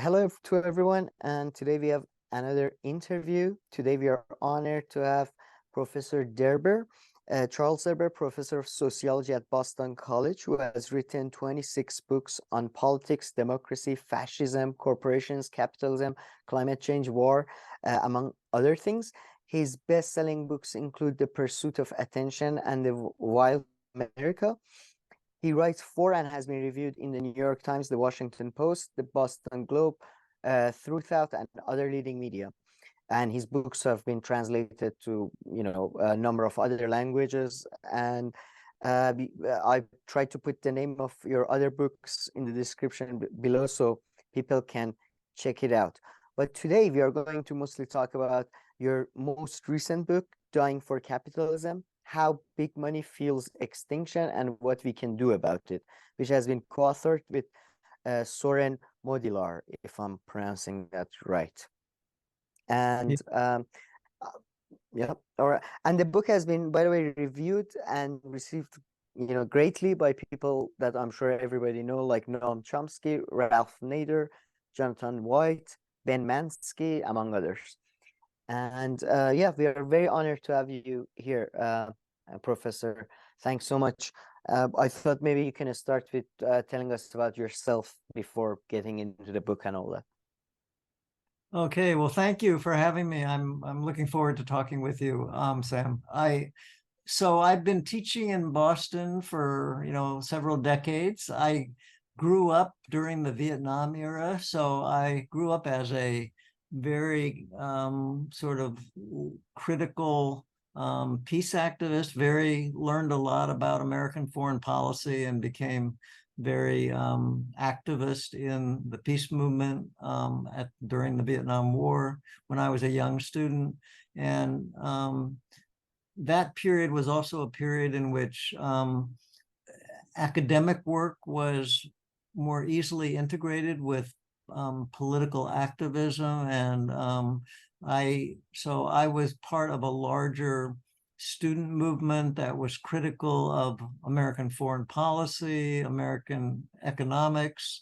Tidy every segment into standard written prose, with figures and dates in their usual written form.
Hello to everyone, and today we have another interview. Today we are honored to have Professor Derber, Charles Derber, Professor of Sociology at Boston College, who has written 26 books on politics, democracy, fascism, corporations, capitalism, climate change, war, among other things. His best-selling books include The Pursuit of Attention and The Wild America. He writes for and has been reviewed in the New York Times, the Washington Post, the Boston Globe, Throughout, and other leading media. And his books have been translated to, a number of other languages. And I tried to put the name of your other books in the description below so people can check it out. But today we are going to mostly talk about your most recent book, Dying for Capitalism: How Big Money Fuels Extinction and What We Can Do About It, which has been co-authored with Soren Modilar, if I'm pronouncing that right. Yeah. And yeah, all right. And the book has been, by the way, reviewed and received, greatly by people that I'm sure everybody know, like Noam Chomsky, Ralph Nader, Jonathan White, Ben Mansky, among others. And yeah, we are very honored to have you here, Professor. Thanks so much. I thought maybe you can start with telling us about yourself before getting into the book and all that. Okay, well, thank you for having me. I'm looking forward to talking with you, Sam. I've been teaching in Boston for several decades. I grew up during the Vietnam era, so I grew up as a very sort of critical peace activist. Learned a lot about American foreign policy and became very activist in the peace movement during the Vietnam War when I was a young student. And that period was also a period in which academic work was more easily integrated with political activism. And I was part of a larger student movement that was critical of American foreign policy, American economics.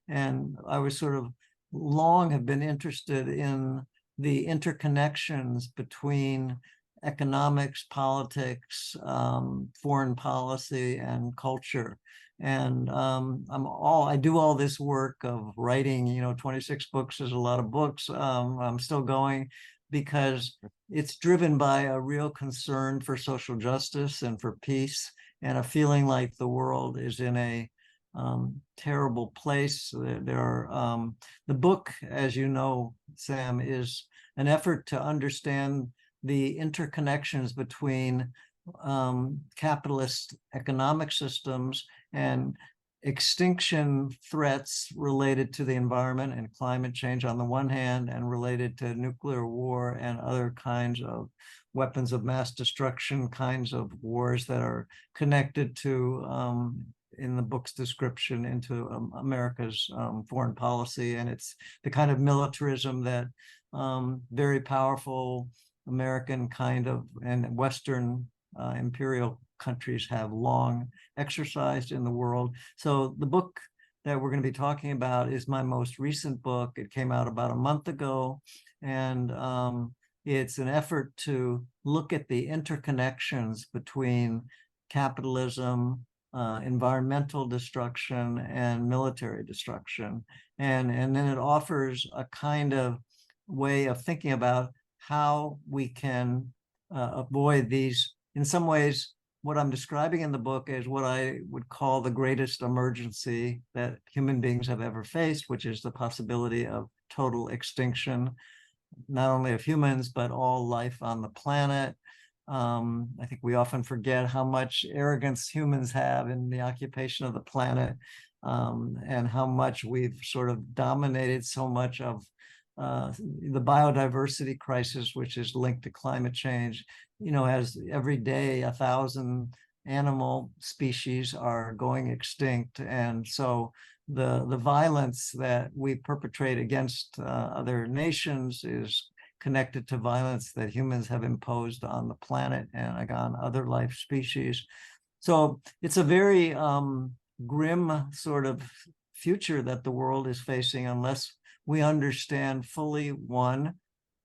And I was sort of long have been interested in the interconnections between economics, politics, foreign policy, and culture. And I do all this work of writing, 26 books is a lot of books. I'm still going because it's driven by a real concern for social justice and for peace, and a feeling like the world is in a terrible place. The book, as you know, Sam, is an effort to understand the interconnections between capitalist economic systems and extinction threats related to the environment and climate change on the one hand, and related to nuclear war and other kinds of weapons of mass destruction kinds of wars that are connected to, in the book's description, into America's foreign policy. And it's the kind of militarism that very powerful American kind of and Western imperial countries have long exercised in the world. So the book that we're going to be talking about is my most recent book. It came out about a month ago, and it's an effort to look at the interconnections between capitalism, environmental destruction, and military destruction. And then it offers a kind of way of thinking about how we can avoid these. In some ways, what I'm describing in the book is what I would call the greatest emergency that human beings have ever faced, which is the possibility of total extinction, not only of humans, but all life on the planet. I think we often forget how much arrogance humans have in the occupation of the planet, and how much we've sort of dominated so much of the biodiversity crisis, which is linked to climate change. As every day 1,000 animal species are going extinct. And so the violence that we perpetrate against other nations is connected to violence that humans have imposed on the planet and on other life species. So it's a very grim sort of future that the world is facing unless we understand fully, one,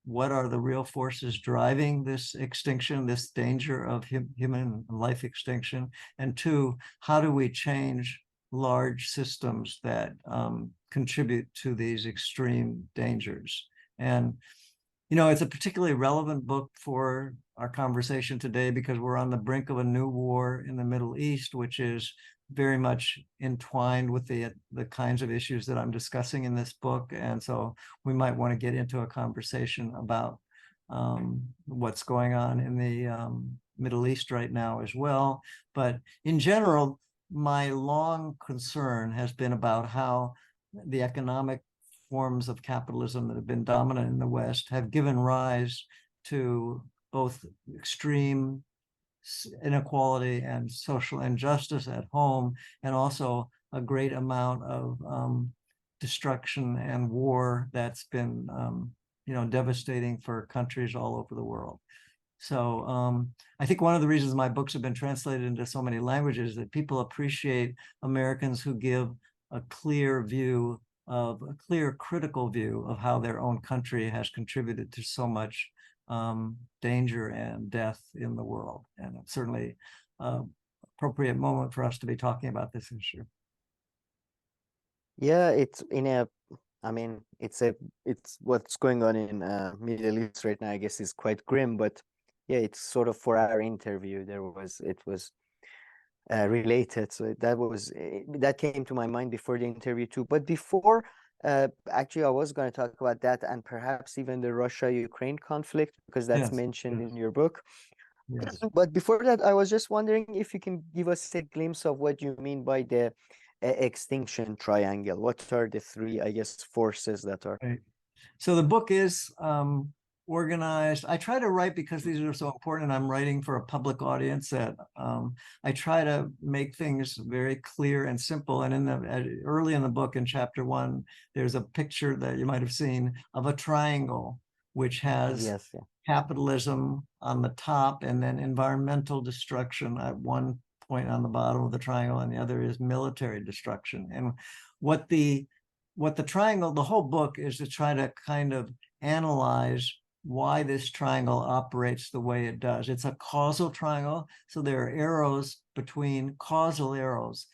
what are the real forces driving this extinction, this danger of human life extinction, and two, how do we change large systems that contribute to these extreme dangers? And it's a particularly relevant book for our conversation today because we're on the brink of a new war in the Middle East, which is very much entwined with the kinds of issues that I'm discussing in this book. And so we might want to get into a conversation about what's going on in the Middle East right now as well. But in general, my long concern has been about how the economic forms of capitalism that have been dominant in the West have given rise to both extreme inequality and social injustice at home, and also a great amount of destruction and war that's been devastating for countries all over the world. So I think one of the reasons my books have been translated into so many languages is that people appreciate Americans who give a clear critical view of how their own country has contributed to so much danger and death in the world. And it's certainly an appropriate moment for us to be talking about this issue. Yeah, it's what's going on in Middle East right now, I guess, is quite grim, but yeah, it's sort of for our interview it was related, so that came to my mind before the interview too. But before, actually I was going to talk about that and perhaps even the Russia-Ukraine conflict, because that's mentioned in your book. Yes. But before that, I was just wondering if you can give us a glimpse of what you mean by the extinction triangle. What are the three, I guess, forces that are? Right. So the book is organized. I try to write, because these are so important, and I'm writing for a public audience, that I try to make things very clear and simple. And early in the book, in chapter 1, there's a picture that you might have seen of a triangle, which has capitalism on the top, and then environmental destruction at one point on the bottom of the triangle, and the other is military destruction. And what the triangle, the whole book is to try to kind of analyze why this triangle operates the way it does. It's a causal triangle, so there are arrows between causal arrows,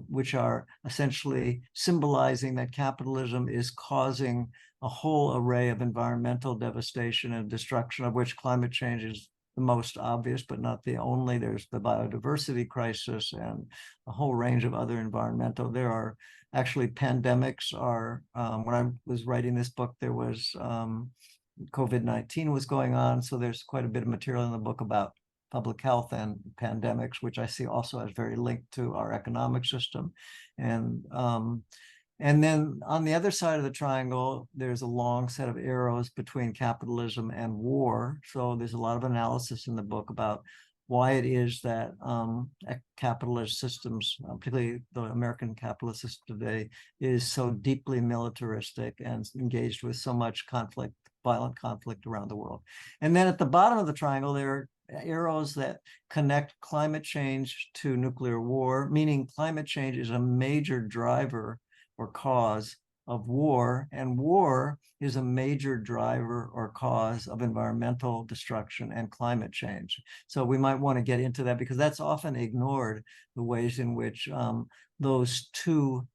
which are essentially symbolizing that capitalism is causing a whole array of environmental devastation and destruction, of which climate change is the most obvious, but not the only. There's the biodiversity crisis and a whole range of other environmental. There are actually pandemics when I was writing this book, there was COVID-19 was going on. So there's quite a bit of material in the book about public health and pandemics, which I see also as very linked to our economic system. And then on the other side of the triangle, there's a long set of arrows between capitalism and war. So there's a lot of analysis in the book about why it is that capitalist systems, particularly the American capitalist system today, is so deeply militaristic and engaged with so much conflict, violent conflict around the world. And then at the bottom of the triangle, there are arrows that connect climate change to nuclear war, meaning climate change is a major driver or cause of war, and war is a major driver or cause of environmental destruction and climate change. So we might want to get into that, because that's often ignored, the ways in which those two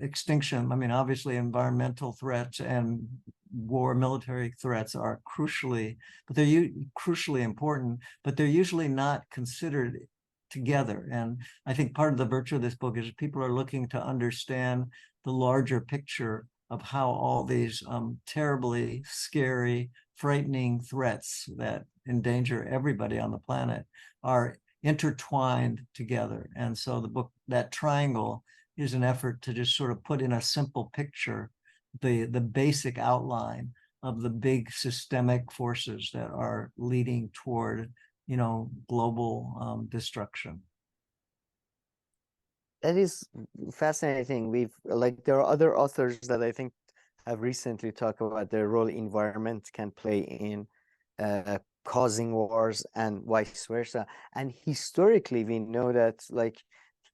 extinction, obviously environmental threats and war military threats are crucially important, but they're usually not considered together. And I think part of the virtue of this book is people are looking to understand the larger picture of how all these terribly scary, frightening threats that endanger everybody on the planet are intertwined together. And so the book, that triangle, is an effort to just sort of put in a simple picture the basic outline of the big systemic forces that are leading toward global destruction. That is fascinating. There are other authors that I think have recently talked about the role environment can play in causing wars and vice versa. And historically, we know that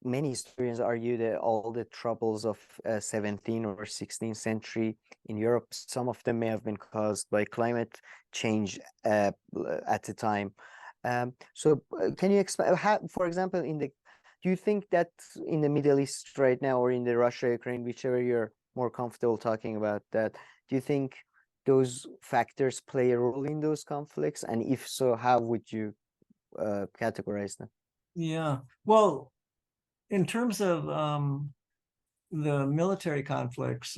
many historians argue that all the troubles of 17th or 16th century in Europe, some of them may have been caused by climate change at the time. Can you explain how, for example, do you think that in the Middle East right now, or in the Russia, Ukraine, whichever you're more comfortable talking about that, do you think those factors play a role in those conflicts? And if so, how would you categorize them? Yeah. Well, in terms of the military conflicts,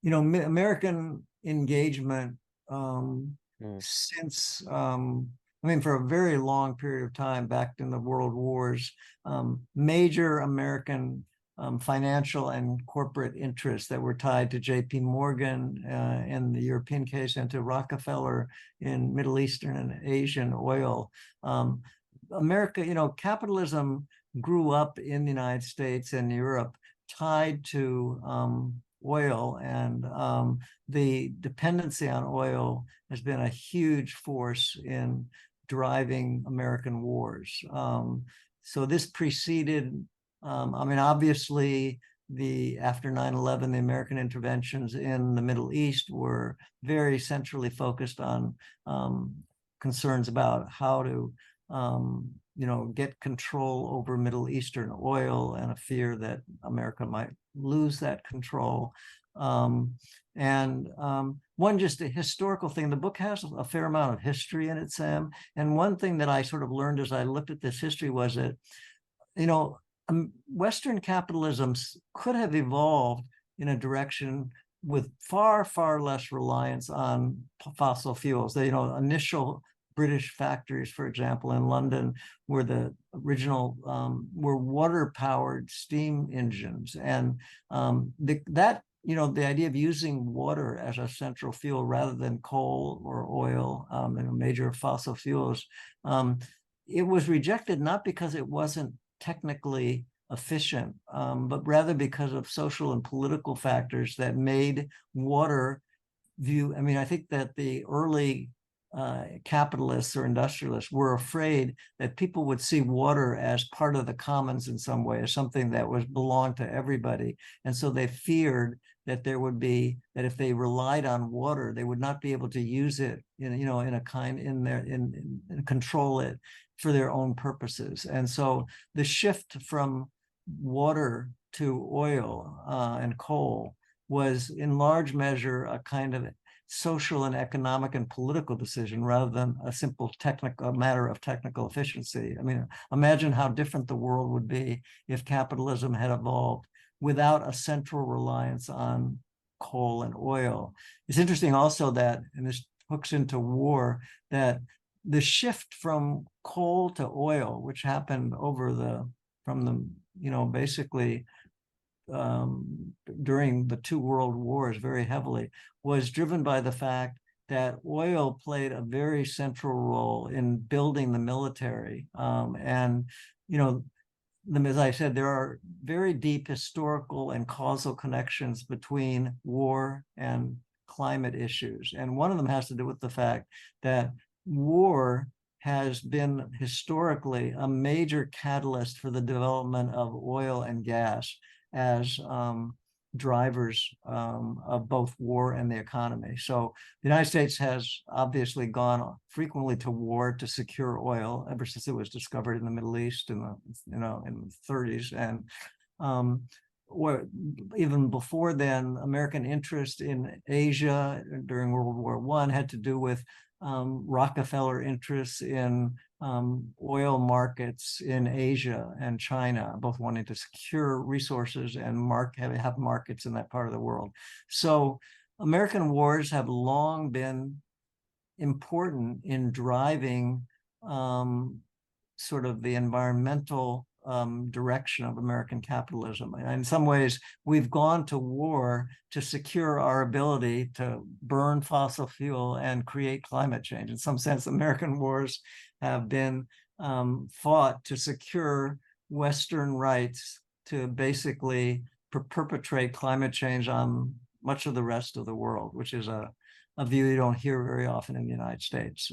American engagement Mm, since, I mean, for a very long period of time back in the World Wars, major American financial and corporate interests that were tied to J.P. Morgan in the European case, and to Rockefeller in Middle Eastern and Asian oil. America, capitalism grew up in the United States and Europe tied to oil, and the dependency on oil has been a huge force in driving American wars. So this preceded, obviously, after 9/11, the American interventions in the Middle East were very centrally focused on concerns about how to get control over Middle Eastern oil, and a fear that America might lose that control. One just a historical thing, the book has a fair amount of history in it, Sam. And one thing that I sort of learned as I looked at this history was that, Western capitalism could have evolved in a direction with far, far less reliance on fossil fuels. The initial British factories, for example, in London, were the original were water-powered steam engines, and the idea of using water as a central fuel rather than coal or oil and major fossil fuels, it was rejected not because it wasn't technically efficient, but rather because of social and political factors that made water view. I mean, I think that the early capitalists or industrialists were afraid that people would see water as part of the commons in some way, as something that belonged to everybody. And so they feared that that if they relied on water, they would not be able to use it and control it for their own purposes. And so the shift from water to oil and coal was in large measure a kind of social and economic and political decision rather than a simple matter of technical efficiency. I mean, imagine how different the world would be if capitalism had evolved without a central reliance on coal and oil. It's interesting also that, and this hooks into war, that the shift from coal to oil, which happened basically during the two world wars very heavily, was driven by the fact that oil played a very central role in building the military. As I said, there are very deep historical and causal connections between war and climate issues. And one of them has to do with the fact that war has been historically a major catalyst for the development of oil and gas as drivers of both war and the economy. So the United States has obviously gone frequently to war to secure oil ever since it was discovered in the Middle East in the 30s. And even before then, American interest in Asia during World War I had to do with Rockefeller interests in oil markets in Asia and China, both wanting to secure resources and have markets in that part of the world. So American wars have long been important in driving sort of the environmental direction of American capitalism. And in some ways, we've gone to war to secure our ability to burn fossil fuel and create climate change. In some sense, American wars have been fought to secure Western rights to basically perpetrate climate change on much of the rest of the world, which is a view you don't hear very often in the United States.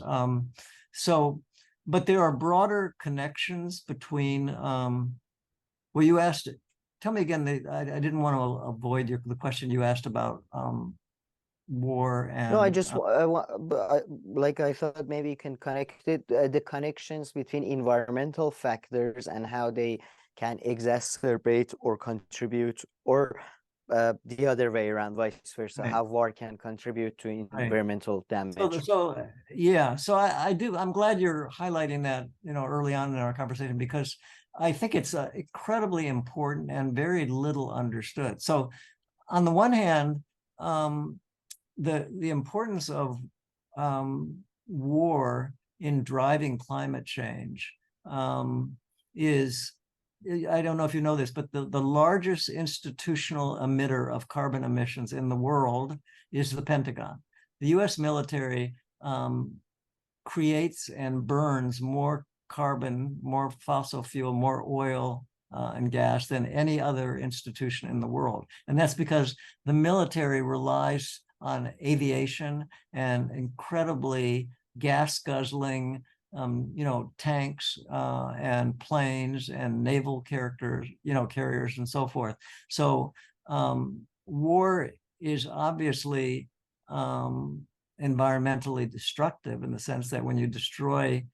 But there are broader connections between Well, you asked, tell me again, I didn't want to avoid the question you asked about war No, I and just like I thought maybe you can connect it, the connections between environmental factors and how they can exacerbate or contribute, or the other way around, vice versa, right, how war can contribute to right. environmental damage. Yeah, so I do. I'm glad you're highlighting that, early on in our conversation, because I think it's incredibly important and very little understood. So on the one hand, um, the importance of war in driving climate change is, I don't know if you know this, but the largest institutional emitter of carbon emissions in the world is the Pentagon. The US military creates and burns more carbon, more fossil fuel, more oil and gas than any other institution in the world. And that's because the military relies on aviation and incredibly gas guzzling, tanks and planes and naval carriers and so forth. So war is obviously environmentally destructive, in the sense that when you destroy,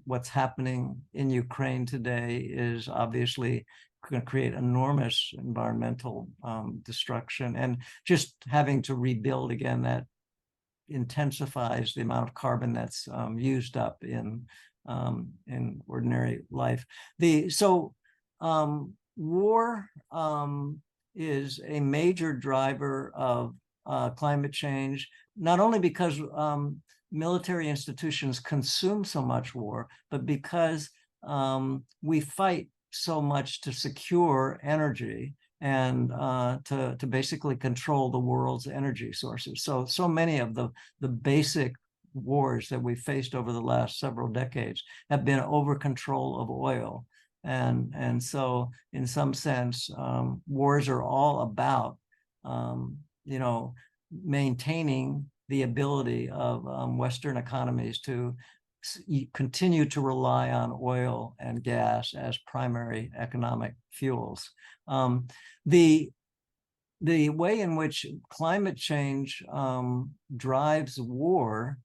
what's happening in Ukraine today is obviously going to create enormous environmental destruction, and just having to rebuild again, that intensifies the amount of carbon that's used up in ordinary life. War is a major driver of climate change, not only because military institutions consume so much war, but because we fight so much to secure energy and to basically control the world's energy sources. So many of the basic wars that we faced over the last several decades have been over control of oil. And so in some sense, wars are all about, maintaining the ability of Western economies to continue to rely on oil and gas as primary economic fuels. The way in which climate change drives war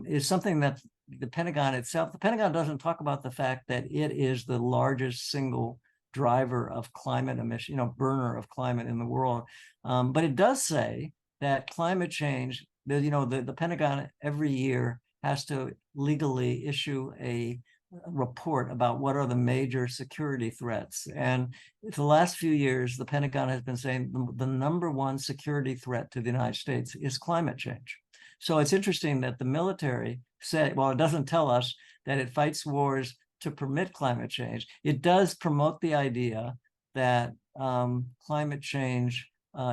is something that the Pentagon doesn't talk about the fact that it is the largest single driver of climate emission, burner of climate in the world. But it does say that climate change, the Pentagon every year has to legally issue a report about what are the major security threats. And for the last few years, the Pentagon has been saying the number one security threat to the United States is climate change. So it's interesting that the military said, well, it doesn't tell us that it fights wars to permit climate change. It does promote the idea that climate change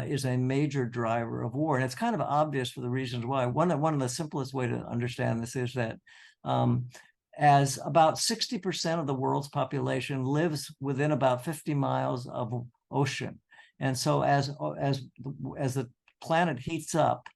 is a major driver of war. And it's kind of obvious for the reasons why. One of the simplest way to understand this is that as about 60% of the world's population lives within about 50 miles of ocean. And so as the planet heats up,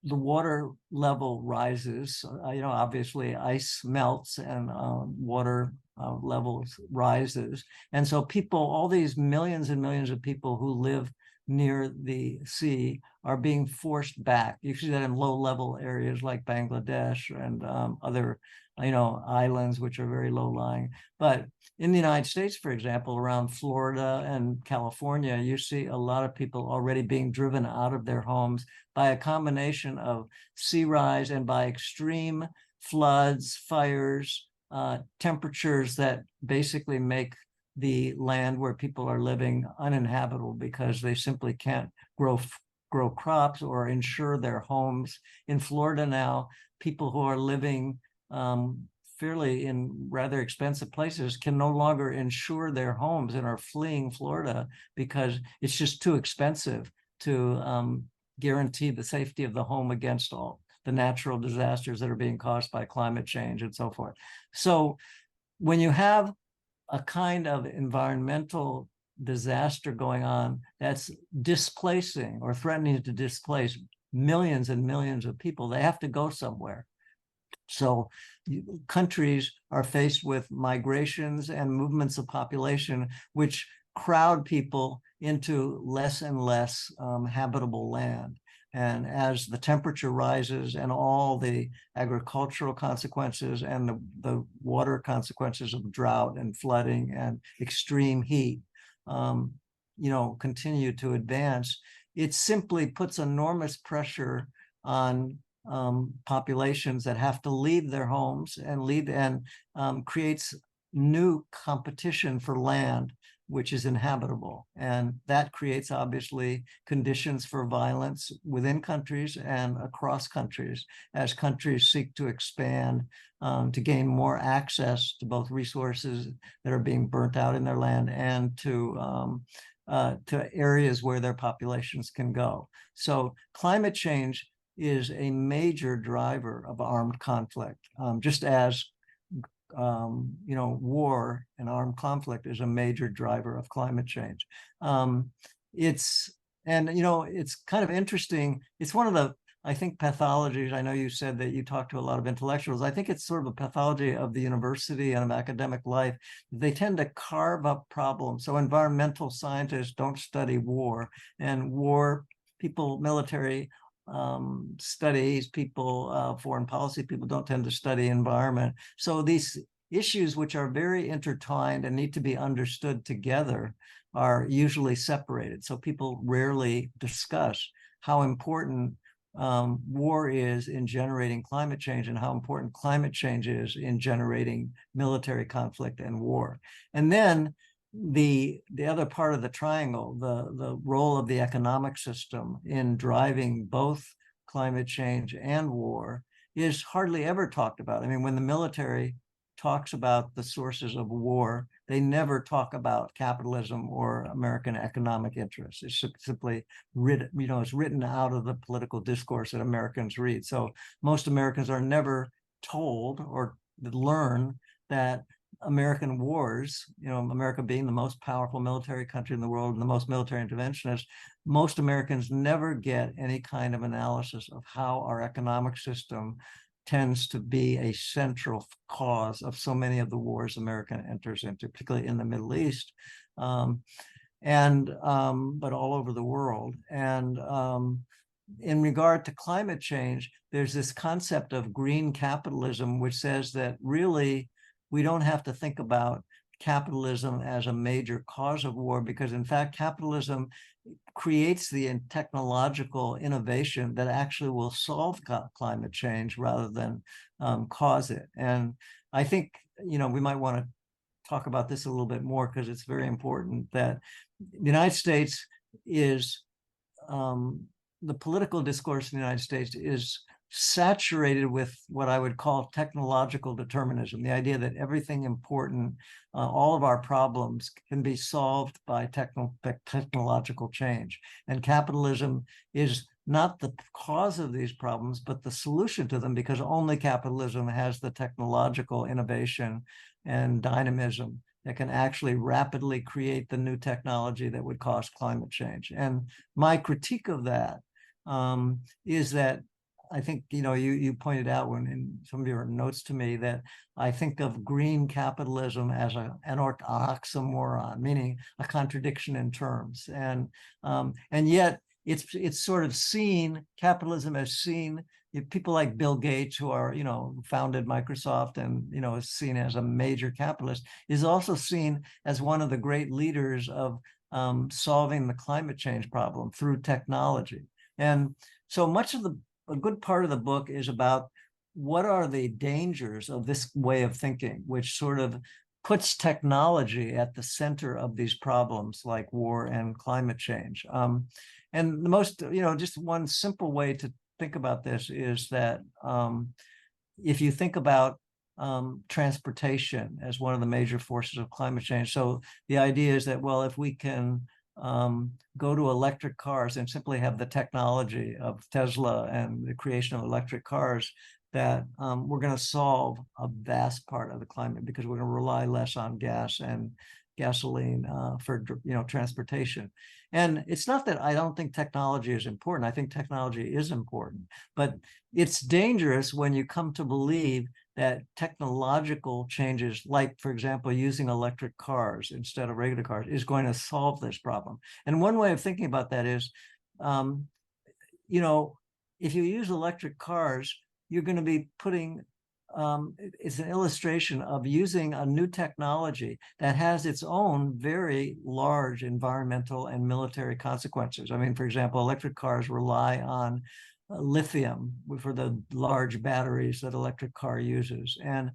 the water level rises. Obviously ice melts and water levels rises. And so all these millions and millions of people who live near the sea are being forced back. You see that in low-level areas like Bangladesh and other, islands which are very low-lying. But in the United States, for example, around Florida and California, you see a lot of people already being driven out of their homes by a combination of sea rise and by extreme floods, fires, temperatures that basically make the land where people are living uninhabitable because they simply can't grow crops or insure their homes. In Florida now, people who are living fairly in rather expensive places can no longer insure their homes and are fleeing Florida because it's just too expensive to guarantee the safety of the home against all the natural disasters that are being caused by climate change and so forth. So when you have a kind of environmental disaster going on that's displacing or threatening to displace millions and millions of people, they have to go somewhere. So countries are faced with migrations and movements of population, which crowd people into less and less habitable land. And as the temperature rises and all the agricultural consequences and the water consequences of drought and flooding and extreme heat, continue to advance, it simply puts enormous pressure on populations that have to leave their homes and creates new competition for land which is inhabitable. And that creates obviously conditions for violence within countries and across countries as countries seek to expand, to gain more access to both resources that are being burnt out in their land and to areas where their populations can go. So climate change is a major driver of armed conflict, just as war and armed conflict is a major driver of climate change. It's kind of interesting. It's one of the, I think, pathologies. I know you said that you talk to a lot of intellectuals. I think it's sort of a pathology of the university and of academic life. They tend to carve up problems. So environmental scientists don't study war, and war people, military studies people, foreign policy people don't tend to study environment. So these issues, which are very intertwined and need to be understood together, are usually separated. So people rarely discuss how important war is in generating climate change and how important climate change is in generating military conflict and war. And then the other part of the triangle, the role of the economic system in driving both climate change and war, is hardly ever talked about. I mean, when the military talks about the sources of war, they never talk about capitalism or American economic interests. It's simply written, it's written out of the political discourse that Americans read. So most Americans are never told or learn that American wars, America being the most powerful military country in the world and the most military interventionist, most Americans never get any kind of analysis of how our economic system tends to be a central cause of so many of the wars America enters into, particularly in the Middle East, but all over the world. And in regard to climate change, there's this concept of green capitalism, which says that really we don't have to think about capitalism as a major cause of war, because in fact, capitalism creates the technological innovation that actually will solve climate change rather than cause it. And I think, we might want to talk about this a little bit more because it's very important that the United States is, the political discourse in the United States is saturated with what I would call technological determinism, the idea that everything important, all of our problems can be solved by technological change. And capitalism is not the cause of these problems, but the solution to them, because only capitalism has the technological innovation and dynamism that can actually rapidly create the new technology that would cause climate change. And my critique of that is that I think, you pointed out in some of your notes to me that I think of green capitalism as an oxymoron, meaning a contradiction in terms. And yet it's sort of seen, capitalism as seen, people like Bill Gates, who are, founded Microsoft and, is seen as a major capitalist, is also seen as one of the great leaders of solving the climate change problem through technology. And so much of a good part of the book is about what are the dangers of this way of thinking, which sort of puts technology at the center of these problems like war and climate change. And the most, just one simple way to think about this is that if you think about transportation as one of the major forces of climate change. So the idea is that, well, if we can go to electric cars and simply have the technology of Tesla and the creation of electric cars, that we're going to solve a vast part of the climate, because we're going to rely less on gas and gasoline for transportation. And it's not that I don't think technology is important. I think technology is important, but it's dangerous when you come to believe that technological changes, like, for example, using electric cars instead of regular cars, is going to solve this problem. And one way of thinking about that is, you know, if you use electric cars, you're going to be putting, it's an illustration of using a new technology that has its own very large environmental and military consequences. I mean, for example, electric cars rely on lithium for the large batteries that electric car uses, and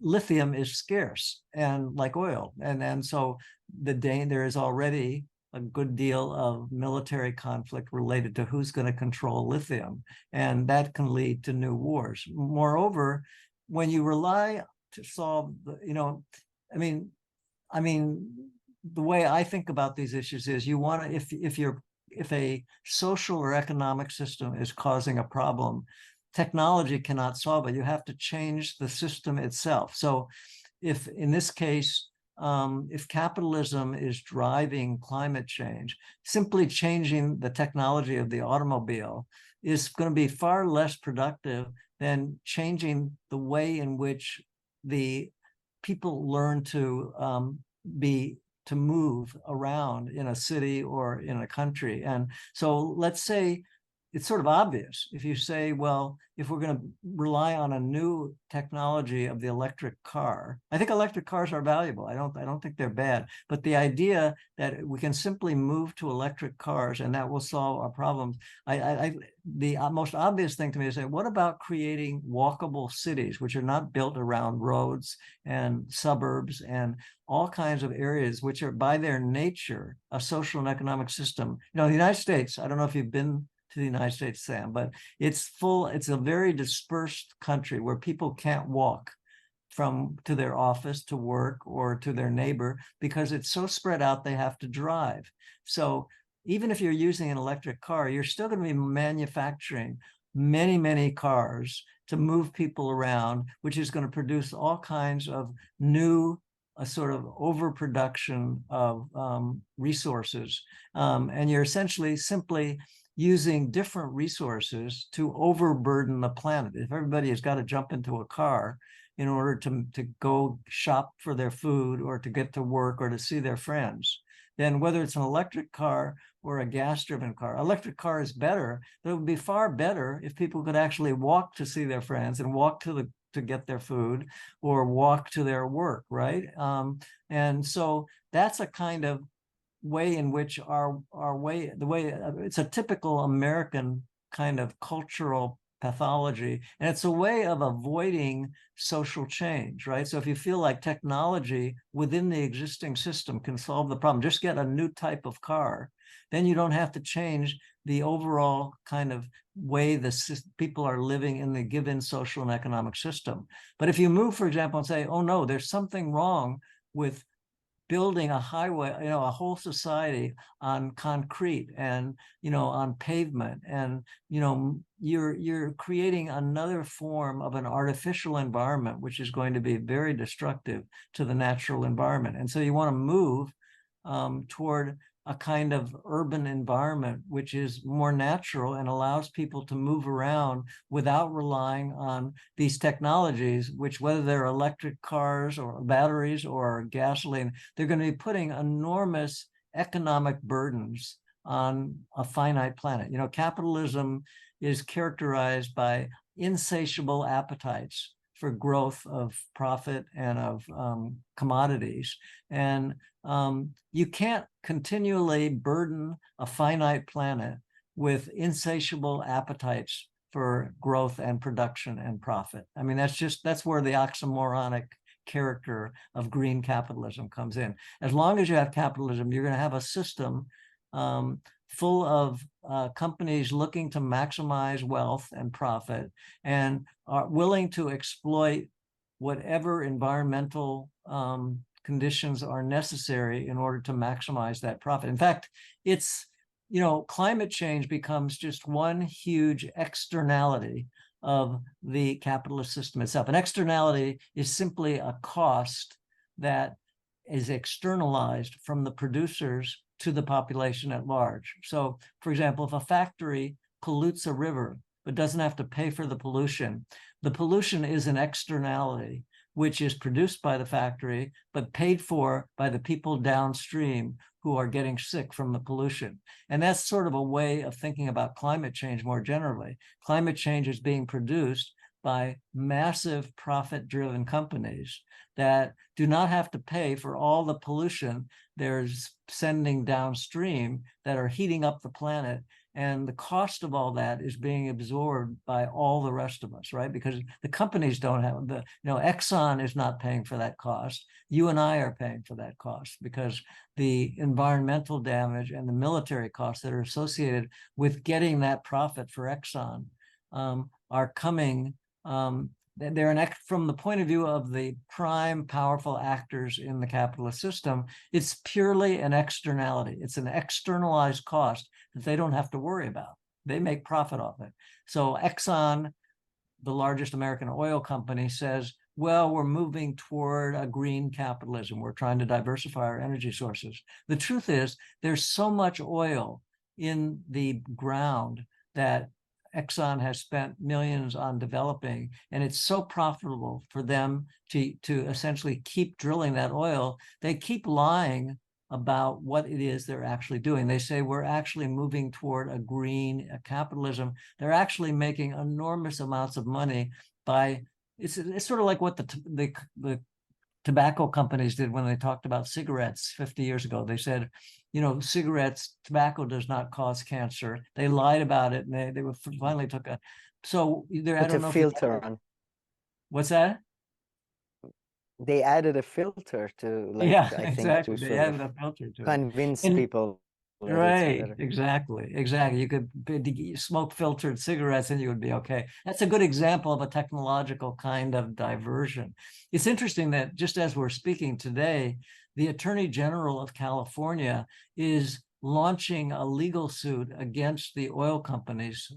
lithium is scarce and like oil, and so there is already a good deal of military conflict related to who's going to control lithium, and that can lead to new wars. Moreover, when you rely to solve, I mean, the way I think about these issues is you want to, if a social or economic system is causing a problem, technology cannot solve it. You have to change the system itself. So if in this case, if capitalism is driving climate change, simply changing the technology of the automobile is going to be far less productive than changing the way in which the people learn to move around in a city or in a country. And so let's say it's sort of obvious if you say, well, if we're going to rely on a new technology of the electric car, I think electric cars are valuable. I don't think they're bad. But the idea that we can simply move to electric cars and that will solve our problems, the most obvious thing to me is say, what about creating walkable cities, which are not built around roads and suburbs and all kinds of areas, which are by their nature a social and economic system. The United States, I don't know if you've been to the United States, Sam, but it's a very dispersed country where people can't walk to their office, to work, or to their neighbor because it's so spread out they have to drive. So even if you're using an electric car, you're still going to be manufacturing many, many cars to move people around, which is going to produce all kinds of new a sort of overproduction of resources. And you're essentially simply using different resources to overburden the planet. If everybody has got to jump into a car in order to go shop for their food or to get to work or to see their friends, then whether it's an electric car or a gas-driven car, electric car is better, but it would be far better if people could actually walk to see their friends and walk to get their food or walk to their work, right? And so that's a kind of way in which it's a typical American kind of cultural pathology, and it's a way of avoiding social change, right? So if you feel like technology within the existing system can solve the problem, just get a new type of car, then you don't have to change the overall kind of way the people are living in the given social and economic system. But if you move, for example, and say, oh no, there's something wrong with building a highway, a whole society on concrete and, on pavement, and, you're creating another form of an artificial environment, which is going to be very destructive to the natural environment. And so you want to move toward a kind of urban environment, which is more natural and allows people to move around without relying on these technologies, which, whether they're electric cars or batteries or gasoline, they're going to be putting enormous economic burdens on a finite planet. Capitalism is characterized by insatiable appetites for growth of profit and of commodities. And you can't continually burden a finite planet with insatiable appetites for growth and production and profit. I mean, that's where the oxymoronic character of green capitalism comes in. As long as you have capitalism, you're going to have a system full of companies looking to maximize wealth and profit and are willing to exploit whatever environmental conditions are necessary in order to maximize that profit. In fact, climate change becomes just one huge externality of the capitalist system itself. An externality is simply a cost that is externalized from the producers to the population at large. So, for example, if a factory pollutes a river but doesn't have to pay for the pollution is an externality which is produced by the factory but paid for by the people downstream who are getting sick from the pollution. And that's sort of a way of thinking about climate change more generally. Climate change is being produced by massive profit-driven companies that do not have to pay for all the pollution they're sending downstream that are heating up the planet. And the cost of all that is being absorbed by all the rest of us, right? Because the companies don't have Exxon is not paying for that cost. You and I are paying for that cost because the environmental damage and the military costs that are associated with getting that profit for Exxon are coming. They're from the point of view of the prime powerful actors in the capitalist system, it's purely an externality. It's an externalized cost that they don't have to worry about. They make profit off it. So Exxon, the largest American oil company, says, well, we're moving toward a green capitalism. We're trying to diversify our energy sources. The truth is, there's so much oil in the ground that Exxon has spent millions on developing, and it's so profitable for them to essentially keep drilling that oil. They keep lying about what it is they're actually doing. They say we're actually moving toward a green capitalism. They're actually making enormous amounts of money by, it's sort of like what the tobacco companies did when they talked about cigarettes 50 years ago. They said, tobacco does not cause cancer. They lied about it, and they finally took a. So there, I don't know. Filter on. What's that? They added a filter to, like, Yeah, I think, exactly. to They sort added of a filter to it. convince And people that it's right, better. exactly. You could smoke filtered cigarettes and you would be okay. That's a good example of a technological kind of diversion. It's interesting that just as we're speaking today, the Attorney General of California is launching a legal suit against the oil companies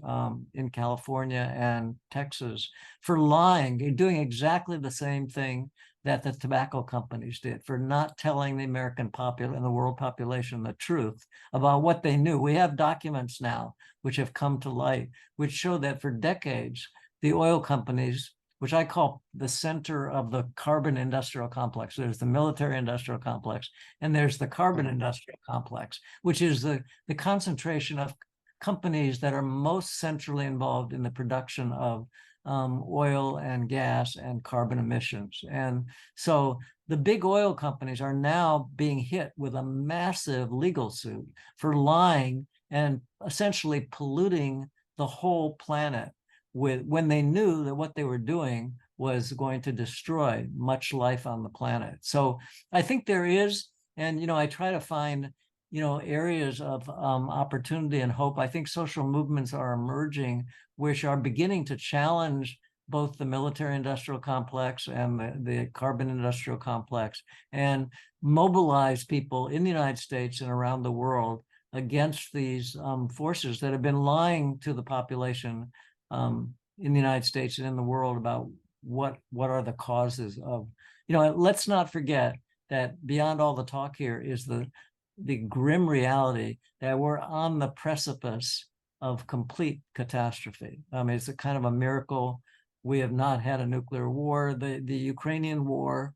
in California and Texas for lying, doing exactly the same thing that the tobacco companies did, for not telling the American population and the world population the truth about what they knew. We have documents now which have come to light, which show that for decades, the oil companies, which I call the center of the carbon industrial complex. There's the military industrial complex, and there's the carbon industrial complex, which is the concentration of companies that are most centrally involved in the production of oil and gas and carbon emissions. And so the big oil companies are now being hit with a massive legal suit for lying and essentially polluting the whole planet when they knew that what they were doing was going to destroy much life on the planet. So I think there is, and I try to find areas of opportunity and hope. I think social movements are emerging which are beginning to challenge both the military industrial complex and the carbon industrial complex, and mobilize people in the United States and around the world against these forces that have been lying to the population in the United States and in the world about what are the causes of, let's not forget that beyond all the talk here is the grim reality that we're on the precipice of complete catastrophe. I mean, it's a kind of a miracle we have not had a nuclear war. The Ukrainian war,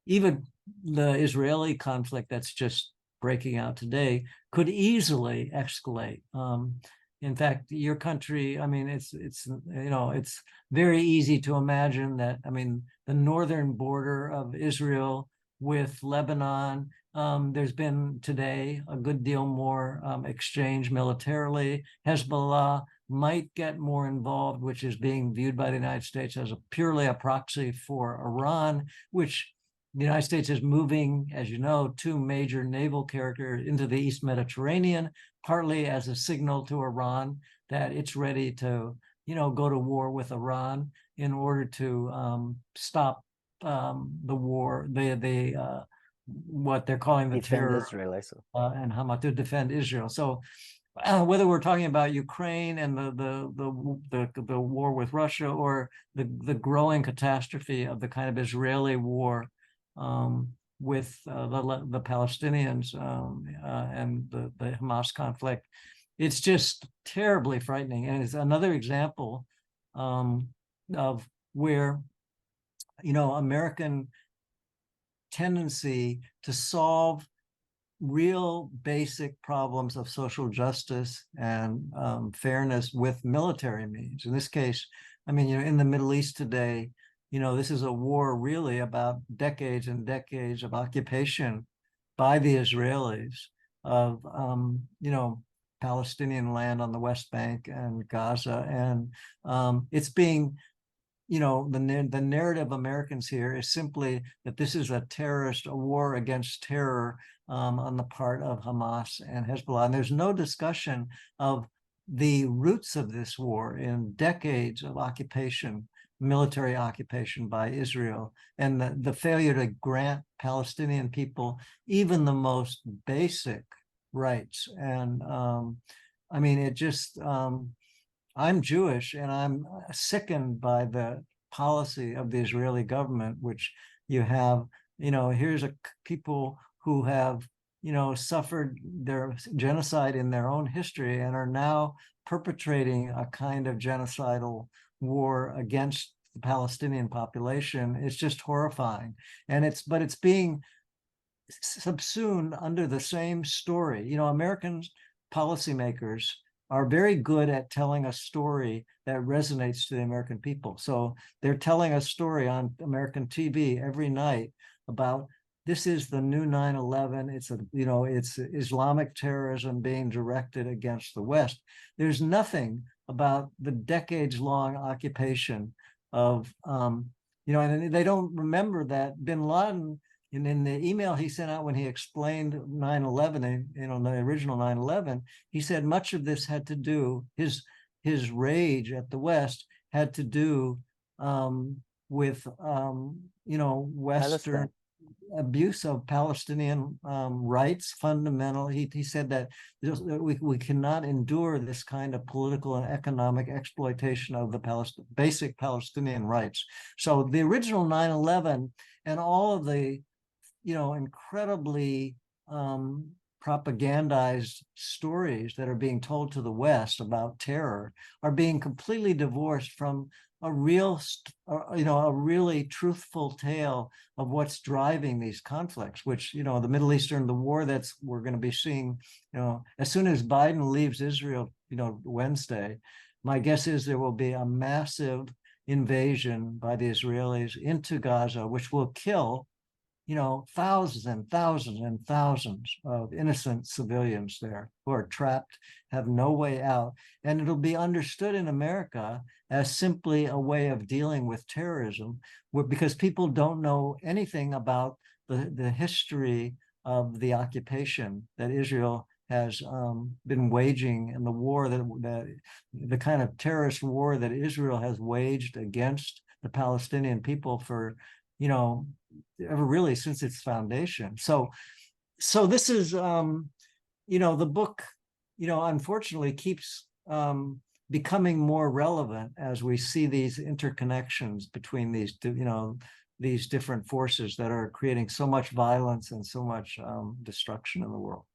even the Israeli conflict that's just breaking out today could easily escalate. In fact, your country, I mean, it's very easy to imagine that, the northern border of Israel with Lebanon, there's been today a good deal more exchange militarily. Hezbollah might get more involved, which is being viewed by the United States as purely a proxy for Iran, which the United States is moving, as you know, 2 major naval carriers into the East Mediterranean, partly as a signal to Iran that it's ready to, go to war with Iran in order to stop the war, what they're calling the Defend terror Israel, I saw. and Hamas, to defend Israel. So whether we're talking about Ukraine and the war with Russia, or the growing catastrophe of the kind of Israeli war with the Palestinians and the Hamas conflict. It's just terribly frightening, and it's another example of where, American tendency to solve real basic problems of social justice and fairness with military means. In this case, I mean, in the Middle East today, this is a war really about decades and decades of occupation by the Israelis of, Palestinian land on the West Bank and Gaza. And it's being, the narrative of Americans here is simply that this is a war against terror on the part of Hamas and Hezbollah. And there's no discussion of the roots of this war in decades of occupation, military occupation by Israel, and the failure to grant Palestinian people even the most basic rights. And I mean, it just, I'm Jewish, and I'm sickened by the policy of the Israeli government, which you have, here's people who have, suffered their genocide in their own history and are now perpetrating a kind of genocidal war against the Palestinian population. It's just horrifying. But it's being subsumed under the same story. American policymakers are very good at telling a story that resonates to the American people. So they're telling a story on American TV every night about this is the new 9/11. It's Islamic terrorism being directed against the West. There's nothing about the decades-long occupation of, and they don't remember that bin Laden, and in the email he sent out when he explained 9/11, the original 9/11, he said much of this had to do, his rage at the West had to do with, Western Palestine. abuse of Palestinian rights, fundamental. He said that we cannot endure this kind of political and economic exploitation of the basic Palestinian rights. So the original 9/11 and all of the incredibly propagandized stories that are being told to the West about terror are being completely divorced from a really truthful tale of what's driving these conflicts, which, the Middle Eastern, the war we're going to be seeing, as soon as Biden leaves Israel, Wednesday, my guess is there will be a massive invasion by the Israelis into Gaza, which will kill thousands and thousands and thousands of innocent civilians there who are trapped, have no way out. And it'll be understood in America as simply a way of dealing with terrorism, because people don't know anything about the history of the occupation that Israel has been waging, and the war the kind of terrorist war that Israel has waged against the Palestinian people for, ever really since its foundation. So this is, the book, unfortunately keeps becoming more relevant as we see these interconnections between these different forces that are creating so much violence and so much destruction in the world.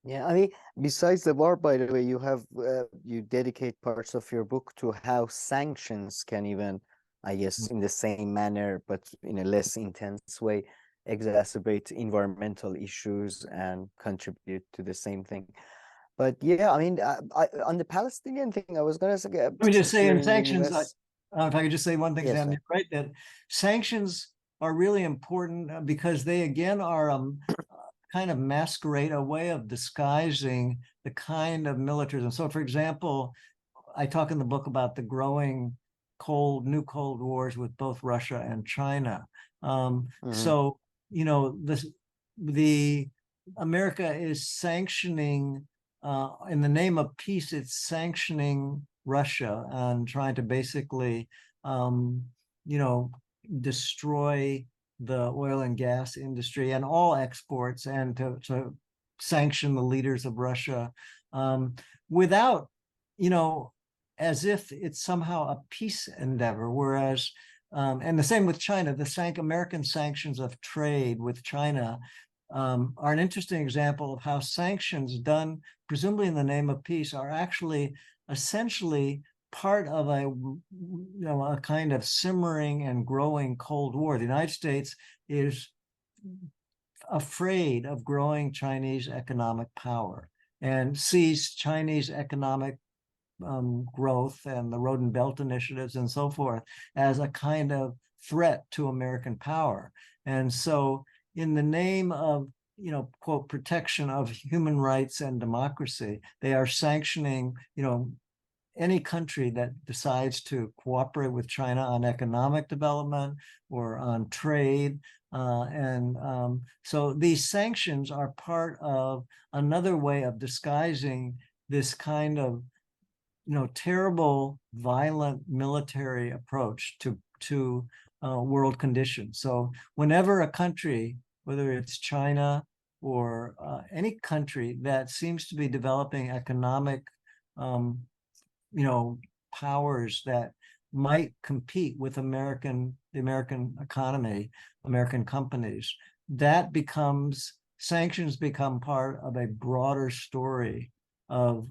Yeah, I mean, besides the war, by the way, you dedicate parts of your book to how sanctions can even, I guess, in the same manner, but in a less intense way, exacerbate environmental issues and contribute to the same thing. But yeah, I mean, on the Palestinian thing, I was going to say, Let me just say, here in in the sanctions, US, if I could just say one thing, yes, Sam, you're right that sanctions are really important because they again are kind of masquerade, a way of disguising the kind of militarism. So, for example, I talk in the book about the growing new Cold Wars with both Russia and China. So, the America is sanctioning, in the name of peace, it's sanctioning Russia and trying to basically, destroy the oil and gas industry and all exports, and to sanction the leaders of Russia without, as if it's somehow a peace endeavor, whereas and the same with China. The American sanctions of trade with China are an interesting example of how sanctions done presumably in the name of peace are actually essentially part of a kind of simmering and growing Cold War. The United States is afraid of growing Chinese economic power and sees Chinese economic growth and the Road and Belt initiatives and so forth as a kind of threat to American power. And so in the name of, quote, protection of human rights and democracy, they are sanctioning, any country that decides to cooperate with China on economic development or on trade. So these sanctions are part of another way of disguising this kind of terrible, violent military approach to world conditions. So whenever a country, whether it's China or any country that seems to be developing economic powers that might compete with the American economy, American companies, sanctions become part of a broader story of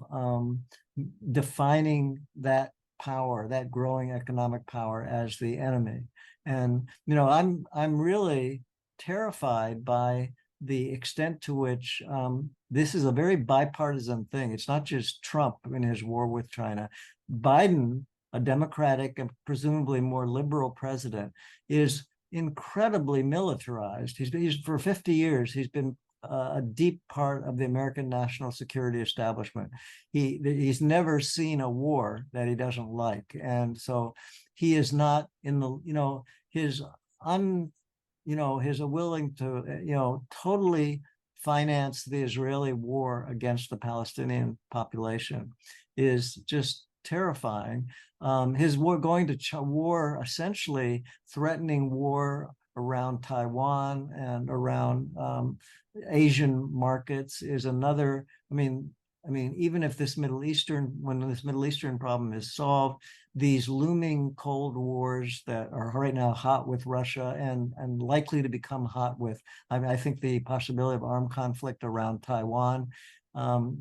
defining that power, that growing economic power, as the enemy. And I'm really terrified by the extent to which this is a very bipartisan thing. It's not just Trump in his war with China. Biden, a Democratic and presumably more liberal president, is incredibly militarized. He's for 50 years, he's been a deep part of the American national security establishment. He's never seen a war that he doesn't like. And so he is not in the, his willing to, totally finance the Israeli war against the Palestinian population is just terrifying. His war going to war, essentially threatening war around Taiwan and around Asian markets, is another. I mean, even if when this Middle Eastern problem is solved, these looming Cold Wars that are right now hot with Russia and likely to become hot with, I think the possibility of armed conflict around Taiwan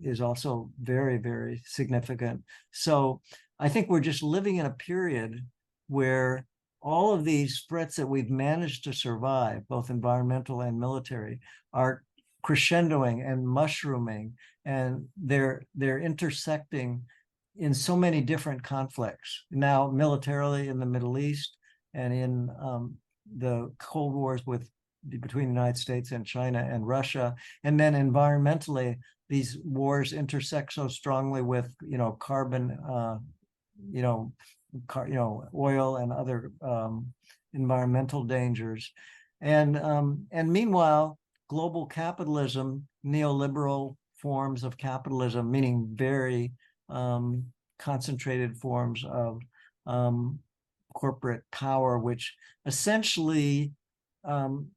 is also very, very significant. So I think we're just living in a period where all of these threats that we've managed to survive, both environmental and military, are crescendoing and mushrooming, and they're intersecting in so many different conflicts now, militarily in the Middle East and in the Cold Wars between the United States and China and Russia, and then environmentally, these wars intersect so strongly with carbon, oil and other environmental dangers, and meanwhile, global capitalism, neoliberal forms of capitalism, meaning very concentrated forms of corporate power, which essentially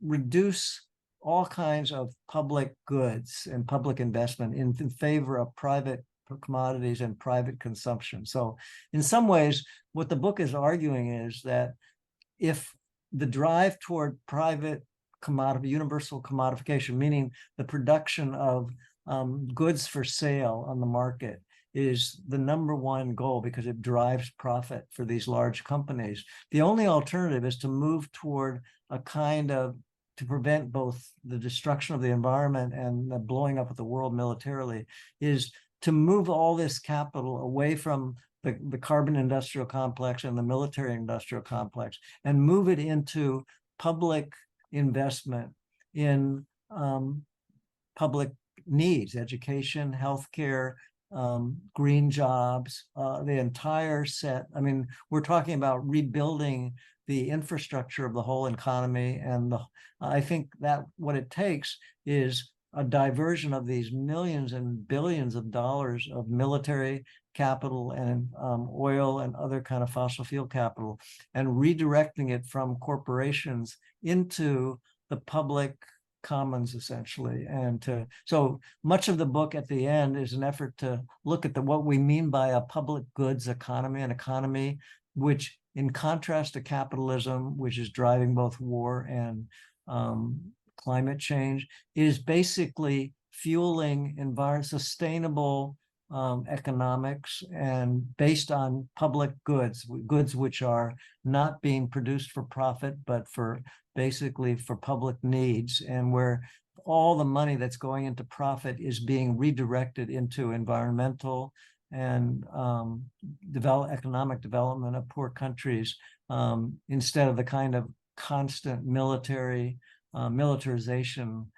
reduce all kinds of public goods and public investment in favor of private commodities and private consumption. So in some ways, what the book is arguing is that if the drive toward private universal commodification, meaning the production of goods for sale on the market, is the number one goal because it drives profit for these large companies, the only alternative is to move toward a kind of, to prevent both the destruction of the environment and the blowing up of the world militarily, is to move all this capital away from the carbon industrial complex and the military industrial complex and move it into public investment in public needs, education, healthcare, green jobs, the entire set. I mean, we're talking about rebuilding the infrastructure of the whole economy. And I think that what it takes is a diversion of these millions and billions of dollars of military capital and oil and other kind of fossil fuel capital, and redirecting it from corporations into the public commons, essentially. And so much of the book at the end is an effort to look at what we mean by a public goods economy, an economy which in contrast to capitalism, which is driving both war and climate change, is basically fueling sustainable economics and based on public goods which are not being produced for profit, but for basically for public needs, and where all the money that's going into profit is being redirected into environmental and economic development of poor countries, instead of the kind of constant militarization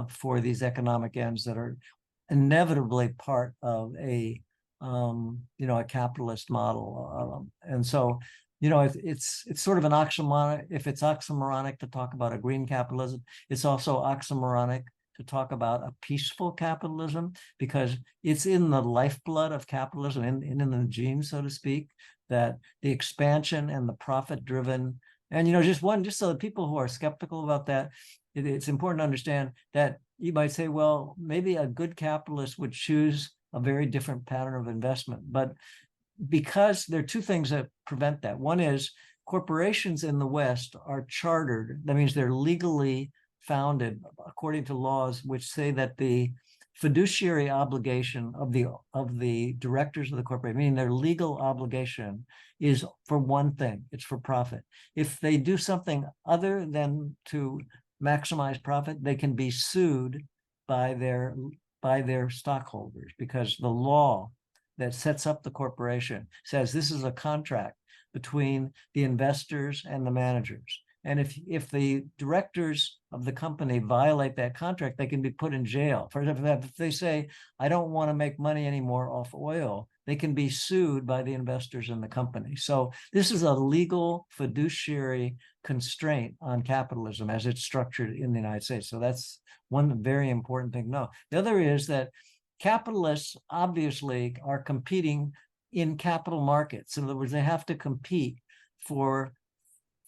for these economic ends that are inevitably part of a capitalist model. And so, it's sort of an oxymoron. If it's oxymoronic to talk about a green capitalism, it's also oxymoronic to talk about a peaceful capitalism, because it's in the lifeblood of capitalism, in the genes, so to speak, that the expansion and the profit-driven, and just so that people who are skeptical about that, it's important to understand that you might say, well, maybe a good capitalist would choose a very different pattern of investment. But because there are two things that prevent that. One is corporations in the West are chartered. That means they're legally founded according to laws which say that the fiduciary obligation of the directors of the corporation, meaning their legal obligation, is for one thing: it's for profit. If they do something other than to maximize profit, they can be sued by their stockholders, because the law that sets up the corporation says this is a contract between the investors and the managers. And if the directors of the company violate that contract, they can be put in jail. For example, if they say, I don't want to make money anymore off oil, they can be sued by the investors in the company. So this is a legal fiduciary constraint on capitalism as it's structured in the United States. So that's one very important thing to know. The other is that capitalists obviously are competing in capital markets. In other words, they have to compete for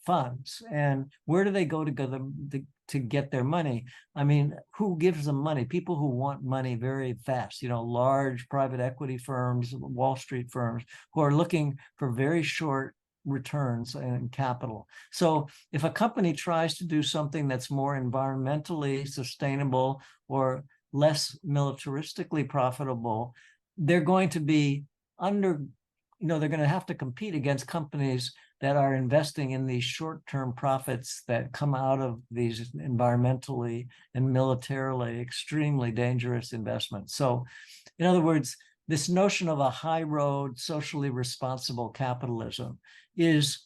funds. And where do they go to get their money? I mean, who gives them money? People who want money very fast, large private equity firms, Wall Street firms, who are looking for very short returns and capital. So if a company tries to do something that's more environmentally sustainable or less militaristically profitable, they're going to be they're going to have to compete against companies that are investing in these short-term profits that come out of these environmentally and militarily extremely dangerous investments. So, in other words, this notion of a high road, socially responsible capitalism is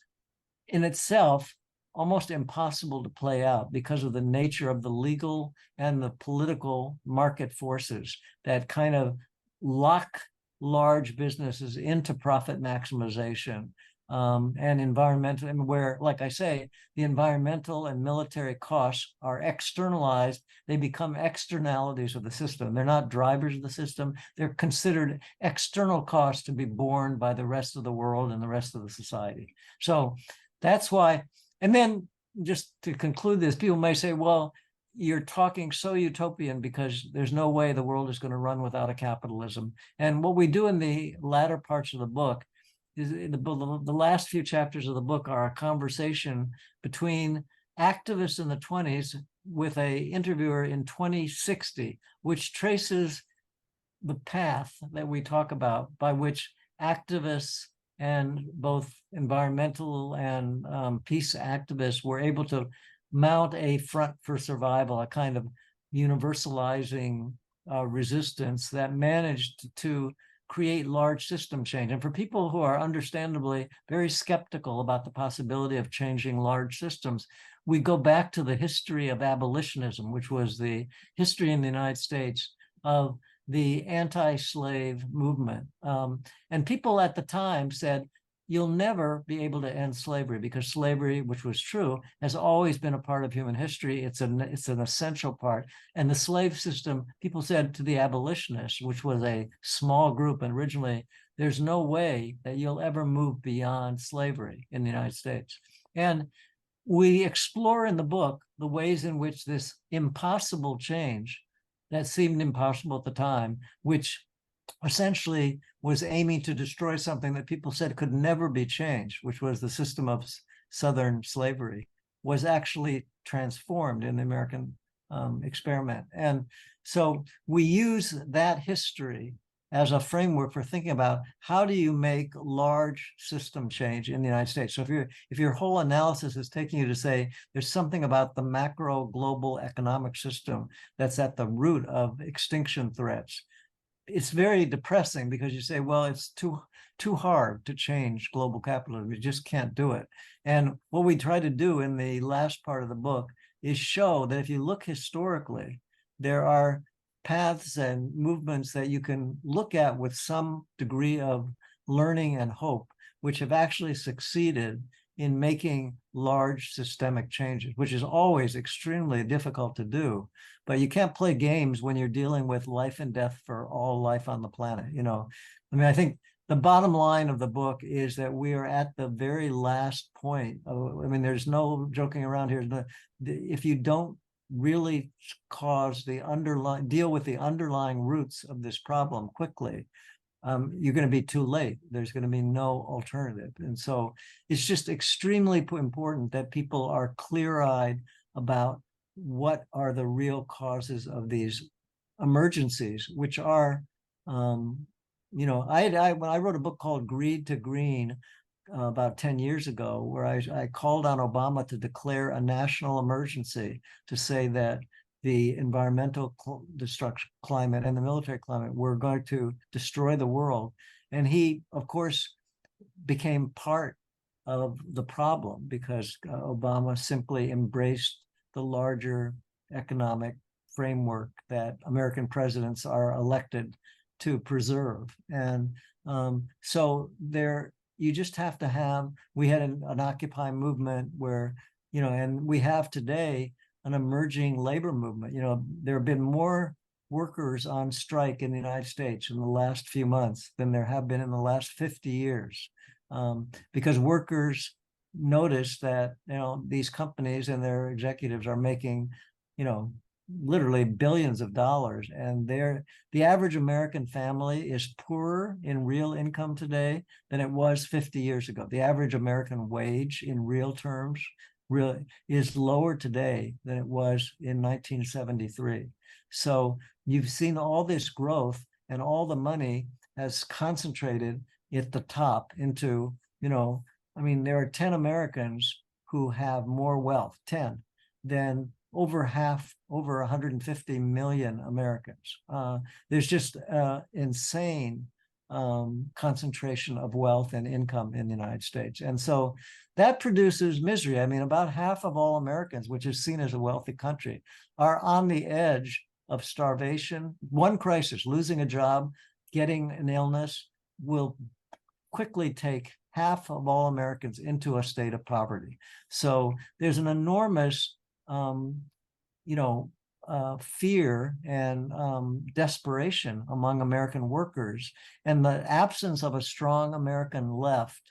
in itself almost impossible to play out because of the nature of the legal and the political market forces that kind of lock large businesses into profit maximization, and environmental, and where, like I say, the environmental and military costs are externalized. They become externalities of the system. They're not drivers of the system. They're considered external costs to be borne by the rest of the world and the rest of the society. So that's why. And then, just to conclude this, people may say, well, you're talking so utopian because there's no way the world is going to run without a capitalism. And what we do in the latter parts of the book is, the last few chapters of the book are a conversation between activists in the 1920s with an interviewer in 2060, which traces the path that we talk about by which activists and both environmental and peace activists were able to mount a front for survival, a kind of universalizing resistance that managed to create large system change. And for people who are understandably very skeptical about the possibility of changing large systems, we go back to the history of abolitionism, which was the history in the United States of the anti-slave movement. And people at the time said, you'll never be able to end slavery, because slavery, which was true, has always been a part of human history. It's an essential part. And the slave system, people said to the abolitionists, which was a small group originally, there's no way that you'll ever move beyond slavery in the United States. And we explore in the book the ways in which this impossible change that seemed impossible at the time, which essentially was aiming to destroy something that people said could never be changed, which was the system of Southern slavery, was actually transformed in the American experiment. And so we use that history as a framework for thinking about how do you make large system change in the United States. So if your whole analysis is taking you to say there's something about the macro global economic system that's at the root of extinction threats, it's very depressing, because you say, well, it's too hard to change global capitalism. You just can't do it. And what we try to do in the last part of the book is show that if you look historically, there are paths and movements that you can look at with some degree of learning and hope, which have actually succeeded in making large systemic changes, which is always extremely difficult to do. But you can't play games when you're dealing with life and death for all life on the planet. I mean, I think the bottom line of the book is that we are at the very last point. I mean, there's no joking around here. If you don't really deal with the underlying roots of this problem quickly, you're going to be too late. There's going to be no alternative. And so it's just extremely important that people are clear-eyed about what are the real causes of these emergencies, which are, when I wrote a book called Greed to Green about 10 years ago, where I called on Obama to declare a national emergency to say that the environmental destruction climate and the military climate were going to destroy the world. And he, of course, became part of the problem because Obama simply embraced the larger economic framework that American presidents are elected to preserve. And so you just have to have, we had an Occupy movement where, and we have today an emerging labor movement. There have been more workers on strike in the United States in the last few months than there have been in the last 50 years, because workers notice that these companies and their executives are making literally billions of dollars, and the average American family is poorer in real income today than it was 50 years ago. The average American wage in real terms really is lower today than it was in 1973. So you've seen all this growth, and all the money has concentrated at the top into, I mean, there are 10 Americans who have more wealth, 10, than over 150 million Americans. There's just insane concentration of wealth and income in the United States. And so that produces misery. I mean, about half of all Americans, which is seen as a wealthy country, are on the edge of starvation. One crisis, losing a job, getting an illness, will quickly take half of all Americans into a state of poverty. So there's an enormous fear and desperation among American workers, and the absence of a strong American left,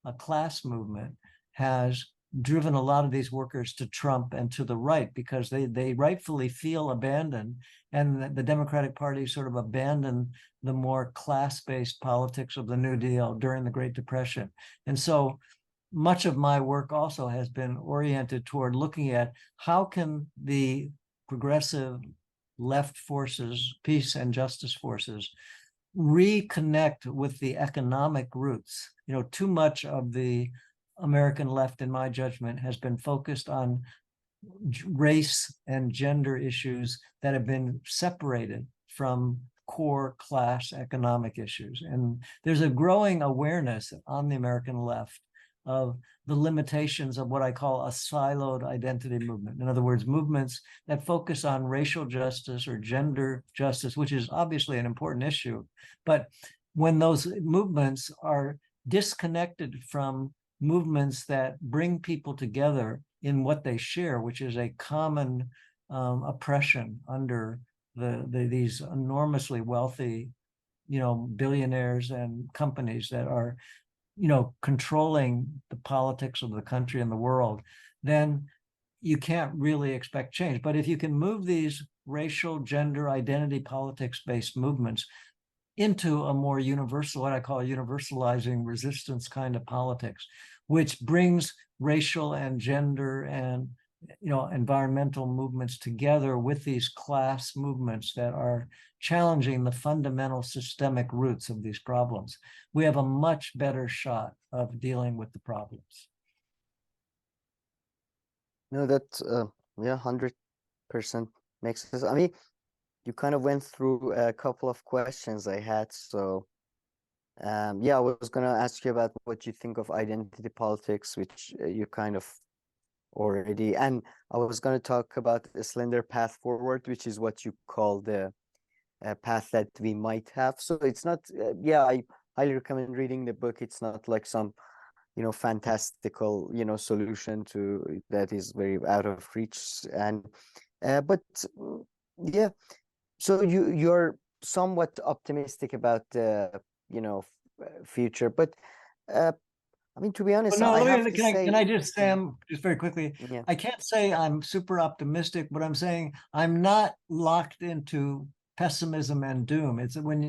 a class movement, has driven a lot of these workers to Trump and to the right, because they rightfully feel abandoned, and the Democratic Party sort of abandoned the more class-based politics of the New Deal during the Great Depression. And so much of my work also has been oriented toward looking at how can the progressive left forces, peace and justice forces, reconnect with the economic roots. Too much of the American left, in my judgment, has been focused on race and gender issues that have been separated from core class economic issues. And there's a growing awareness on the American left of the limitations of what I call a siloed identity movement. In other words, movements that focus on racial justice or gender justice, which is obviously an important issue. But when those movements are disconnected from movements that bring people together in what they share, which is a common oppression under these enormously wealthy, billionaires and companies that are controlling the politics of the country and the world, then you can't really expect change. But if you can move these racial, gender, identity politics-based movements into a more universal, what I call universalizing resistance kind of politics, which brings racial and gender and environmental movements together with these class movements that are challenging the fundamental systemic roots of these problems. We have a much better shot of dealing with the problems. No, that yeah, 100% makes sense. I mean, you kind of went through a couple of questions I had, so yeah, I was gonna ask you about what you think of identity politics, which you kind of already, and I was gonna talk about a slender path forward, which is what you call the path that we might have. So it's not, yeah, I highly recommend reading the book. It's not like some, fantastical, solution to that is very out of reach. And but yeah, so you're somewhat optimistic about the, future. But I mean, to be Well, honest, no, I have let me, to can I say, just, Sam, just very quickly, yeah, I can't say I'm super optimistic, but I'm saying I'm not locked into pessimism and doom. It's when,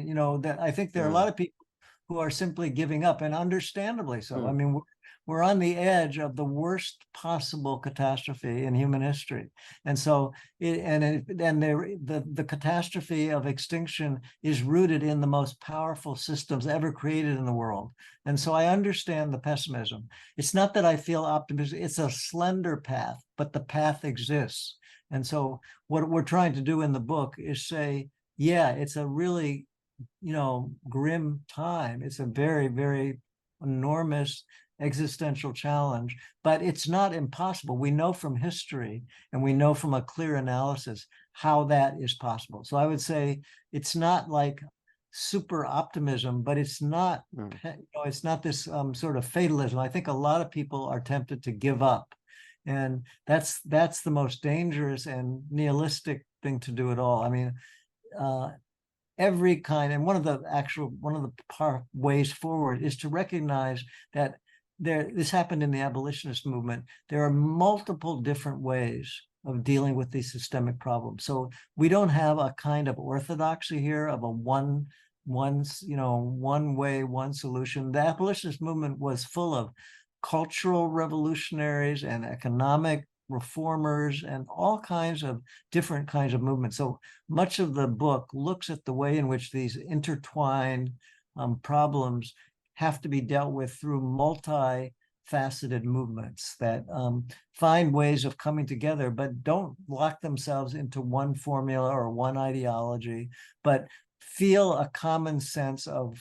that I think there are a mm, lot of people who are simply giving up, and understandably so. I mm, mean, we're on the edge of the worst possible catastrophe in human history, and so the catastrophe of extinction is rooted in the most powerful systems ever created in the world. And so I understand the pessimism. It's not that I feel optimistic; it's a slender path, but the path exists. And so what we're trying to do in the book is say, yeah, it's a really grim time. It's a very, very enormous existential challenge, but it's not impossible. We know from history and we know from a clear analysis how that is possible. So I would say it's not like super optimism, but it's not, mm. it's not this sort of fatalism. I think a lot of people are tempted to give up. And that's the most dangerous and nihilistic thing to do at all. I mean, every kind, and one of the ways forward is to recognize that this happened in the abolitionist movement. There are multiple different ways of dealing with these systemic problems. So we don't have a kind of orthodoxy here of a one way, one solution. The abolitionist movement was full of cultural revolutionaries and economic reformers and all kinds of different kinds of movements. So much of the book looks at the way in which these intertwined problems have to be dealt with through multi-faceted movements that find ways of coming together, but don't lock themselves into one formula or one ideology, but feel a common sense of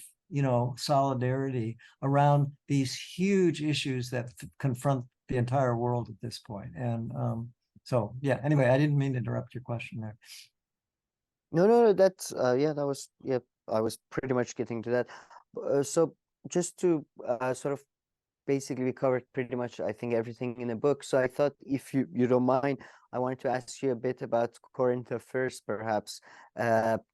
solidarity around these huge issues that confront the entire world at this point. And so, yeah, anyway, I didn't mean to interrupt your question there. No, that's yeah, that was, yeah, I was pretty much getting to that. So just to sort of basically, we covered pretty much, I think, everything in the book. So I thought, if you don't mind, I wanted to ask you a bit about current affairs, perhaps.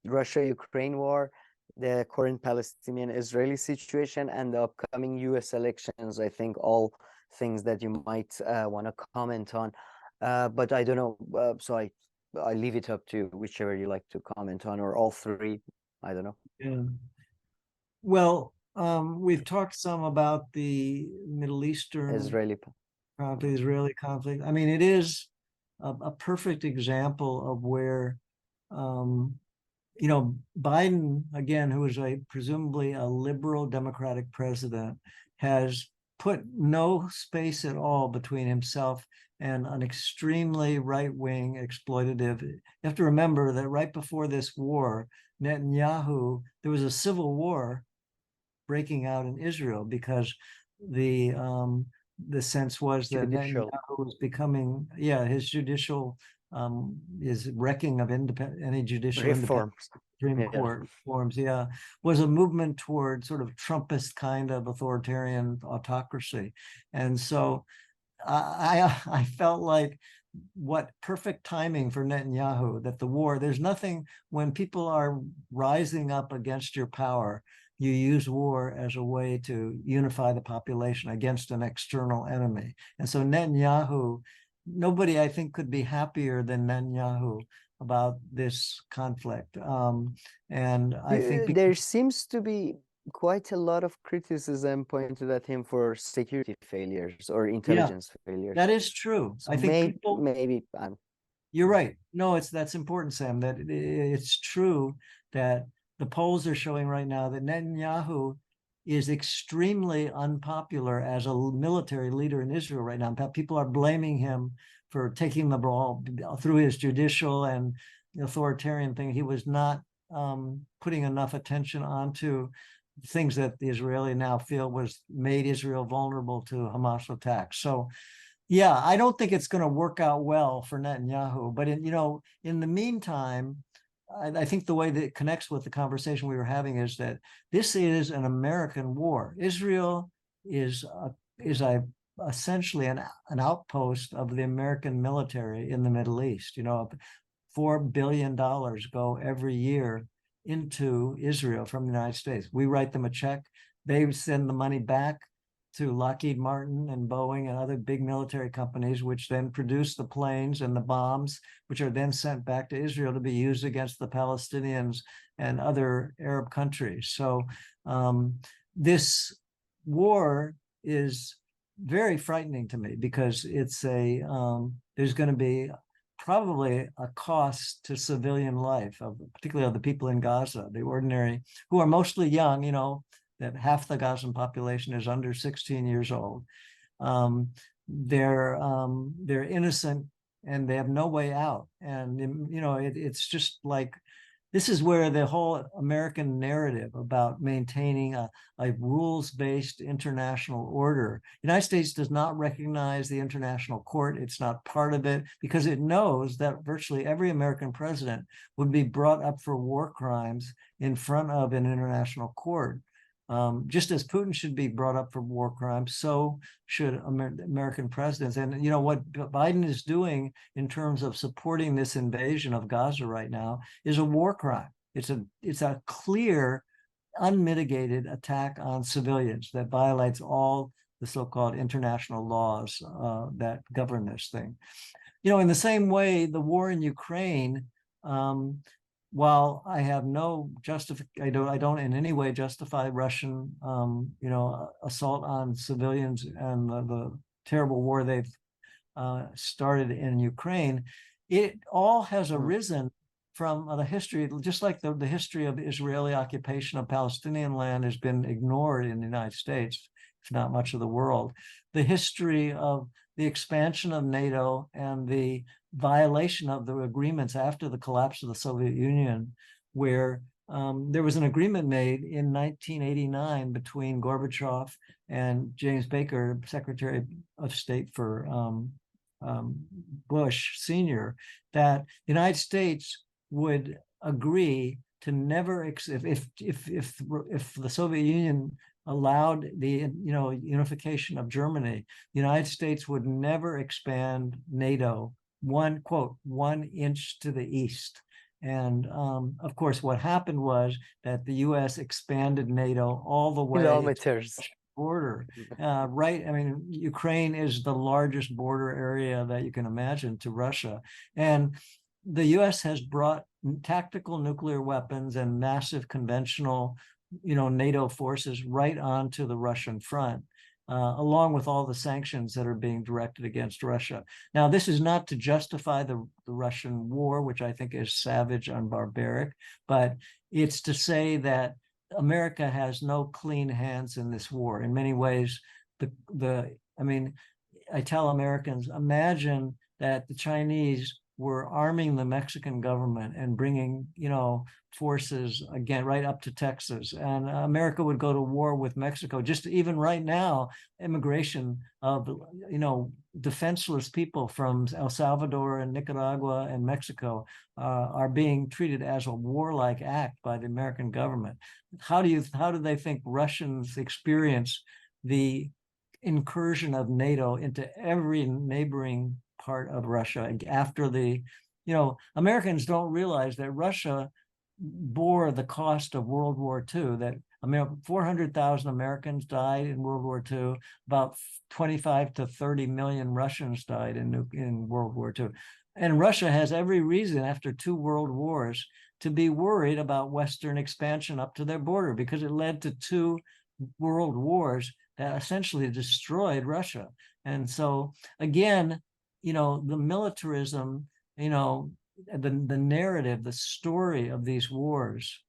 Russia-Ukraine war, the current Palestinian-Israeli situation, and the upcoming US elections. I think all things that you might want to comment on. But I don't know, so I leave it up to whichever you like to comment on, or all three. I don't know. Yeah. Well, we've talked some about the Middle Eastern Israeli. conflict, Israeli conflict. I mean, it is a perfect example of where, Biden, again, who is presumably a liberal Democratic president, has put no space at all between himself and an extremely right-wing exploitative. You have to remember that right before this war, Netanyahu, there was a civil war breaking out in Israel because the sense was that Judicial Netanyahu was becoming, his judicial his wrecking of any judicial independence, reforms. Supreme Yeah. Court reforms, was a movement toward sort of Trumpist kind of authoritarian autocracy. And so I felt like, what perfect timing for Netanyahu, that the war, there's nothing, when people are rising up against your power, you use war as a way to unify the population against an external enemy. And so Netanyahu, nobody I think could be happier than Netanyahu about this conflict. And I think There seems to be quite a lot of criticism pointed at him for security failures or yeah, intelligence failures. that is true. So I think people, maybe I'm you're right. No, that's important, Sam, that it's true that the polls are showing right now that Netanyahu is extremely unpopular as a military leader in Israel right now. People are blaming him for taking the ball through his judicial and authoritarian thing. He was not putting enough attention onto things that the Israeli now feel was made Israel vulnerable to Hamas attacks. So yeah, I don't think it's going to work out well for Netanyahu. But in the meantime, I think the way that it connects with the conversation we were having is that this is an American war. Israel is essentially an outpost of the American military in the Middle East. $4 billion go every year into Israel from the United States. We write them a check. They send the money back to Lockheed Martin and Boeing and other big military companies, which then produce the planes and the bombs, which are then sent back to Israel to be used against the Palestinians and other Arab countries. So this war is very frightening to me because it's there's going to be probably a cost to civilian life, particularly of the people in Gaza, the ordinary, who are mostly young, that half the Gazan population is under 16 years old. They're innocent and they have no way out. And it's just like, this is where the whole American narrative about maintaining a rules-based international order. The United States does not recognize the International Court. It's not part of it because it knows that virtually every American president would be brought up for war crimes in front of an international court. Just as Putin should be brought up for war crimes, so should American presidents. And what Biden is doing in terms of supporting this invasion of Gaza right now is a war crime. It's a clear, unmitigated attack on civilians that violates all the so-called international laws that govern this thing. In the same way, the war in Ukraine, while I have no I don't in any way justify Russian, assault on civilians and the terrible war they've started in Ukraine. It all has arisen from the history, just like the history of Israeli occupation of Palestinian land has been ignored in the United States, if not much of the world. The history of the expansion of NATO and the violation of the agreements after the collapse of the Soviet Union, where there was an agreement made in 1989 between Gorbachev and James Baker, Secretary of State for Bush Sr., that the United States would agree to never, if the Soviet Union allowed the unification of Germany, the United States would never expand NATO one inch to the east. And of course, what happened was that the U.S. expanded NATO all the way kilometers to the border. Right? I mean, Ukraine is the largest border area that you can imagine to Russia, and the U.S. has brought tactical nuclear weapons and massive conventional, NATO forces right onto the Russian front, along with all the sanctions that are being directed against Russia. Now, this is not to justify the Russian war, which I think is savage and barbaric, but it's to say that America has no clean hands in this war. In many ways, I tell Americans, imagine that the Chinese were arming the Mexican government and bringing, forces again right up to Texas, and America would go to war with Mexico. Just even right now, immigration of, defenseless people from El Salvador and Nicaragua and Mexico are being treated as a warlike act by the American government. How do they think Russians experience the incursion of NATO into every neighboring part of Russia after Americans don't realize that Russia bore the cost of World War II, that 400,000 Americans died in World War II, about 25 to 30 million Russians died in World War II. and Russia has every reason after 2 world wars to be worried about Western expansion up to their border, because it led to 2 world wars that essentially destroyed Russia. And so again, the militarism, the narrative, the story of these wars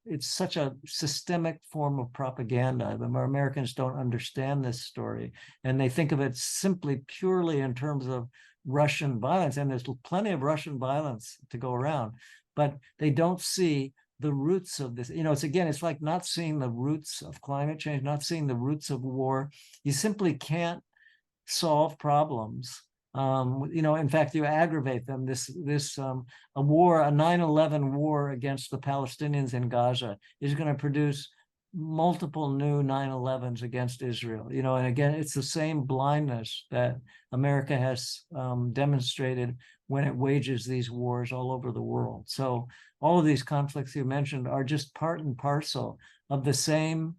it's such a systemic form of propaganda. The Americans don't understand this story, and they think of it simply purely in terms of Russian violence, and there's plenty of Russian violence to go around, but they don't see the roots of this. It's like not seeing the roots of climate change, not seeing the roots of war. You simply can't solve problems. In fact, you aggravate them. A 9/11 war against the Palestinians in Gaza is going to produce multiple new 9/11s against Israel. And again, it's the same blindness that America has demonstrated when it wages these wars all over the world. So all of these conflicts you mentioned are just part and parcel of the same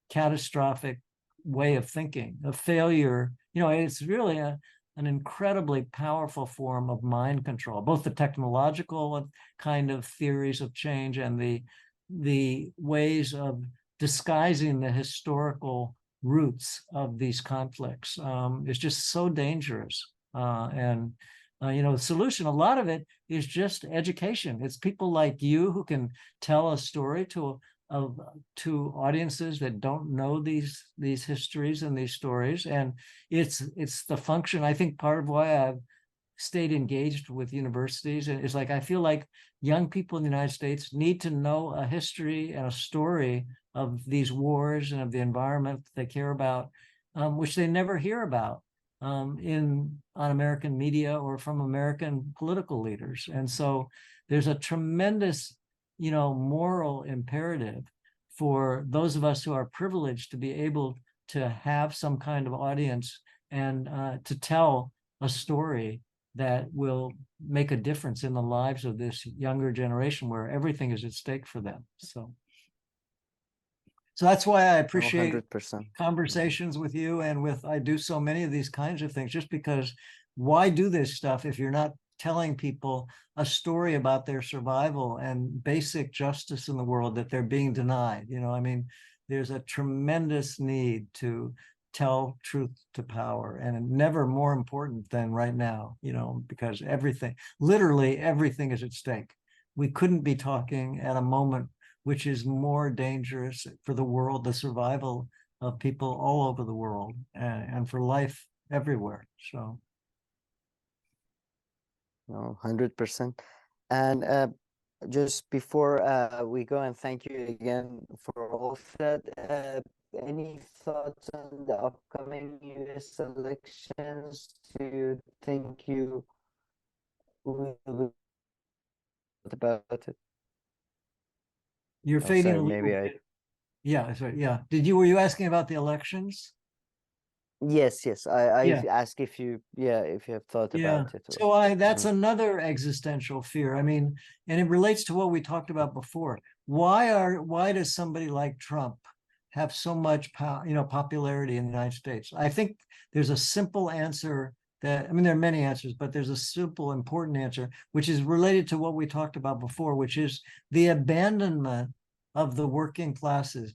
catastrophic way of thinking, of failure. It's really an incredibly powerful form of mind control, both the technological kind of theories of change and the ways of disguising the historical roots of these conflicts. Is just so dangerous. The solution, a lot of it is just education. It's people like you who can tell a story to audiences that don't know these histories and these stories. And it's the function. I think part of why I've stayed engaged with universities is like, I feel like young people in the United States need to know a history and a story of these wars and of the environment that they care about, which they never hear about on American media or from American political leaders. And so there's a tremendous moral imperative for those of us who are privileged to be able to have some kind of audience and to tell a story that will make a difference in the lives of this younger generation where everything is at stake for them. So that's why I appreciate 100%. conversations with you, and I do so many of these kinds of things, just because why do this stuff if you're not telling people a story about their survival and basic justice in the world that they're being denied? There's a tremendous need to tell truth to power, and never more important than right now, because literally everything is at stake. We couldn't be talking at a moment which is more dangerous for the world, the survival of people all over the world, and for life everywhere. So. No, 100%. And just before we go, and thank you again for all of that, any thoughts on the upcoming US elections? Do you think you will be about it? You're Oh, fading sorry, a maybe little bit. Yeah, sorry. Yeah. Were you asking about the elections? Yes. I Yeah. ask if you have thought Yeah. about it. Or... So that's another existential fear. And it relates to what we talked about before. Why does somebody like Trump have so much popularity in the United States? I think there's a simple answer there are many answers, but there's a simple, important answer, which is related to what we talked about before, which is the abandonment of the working classes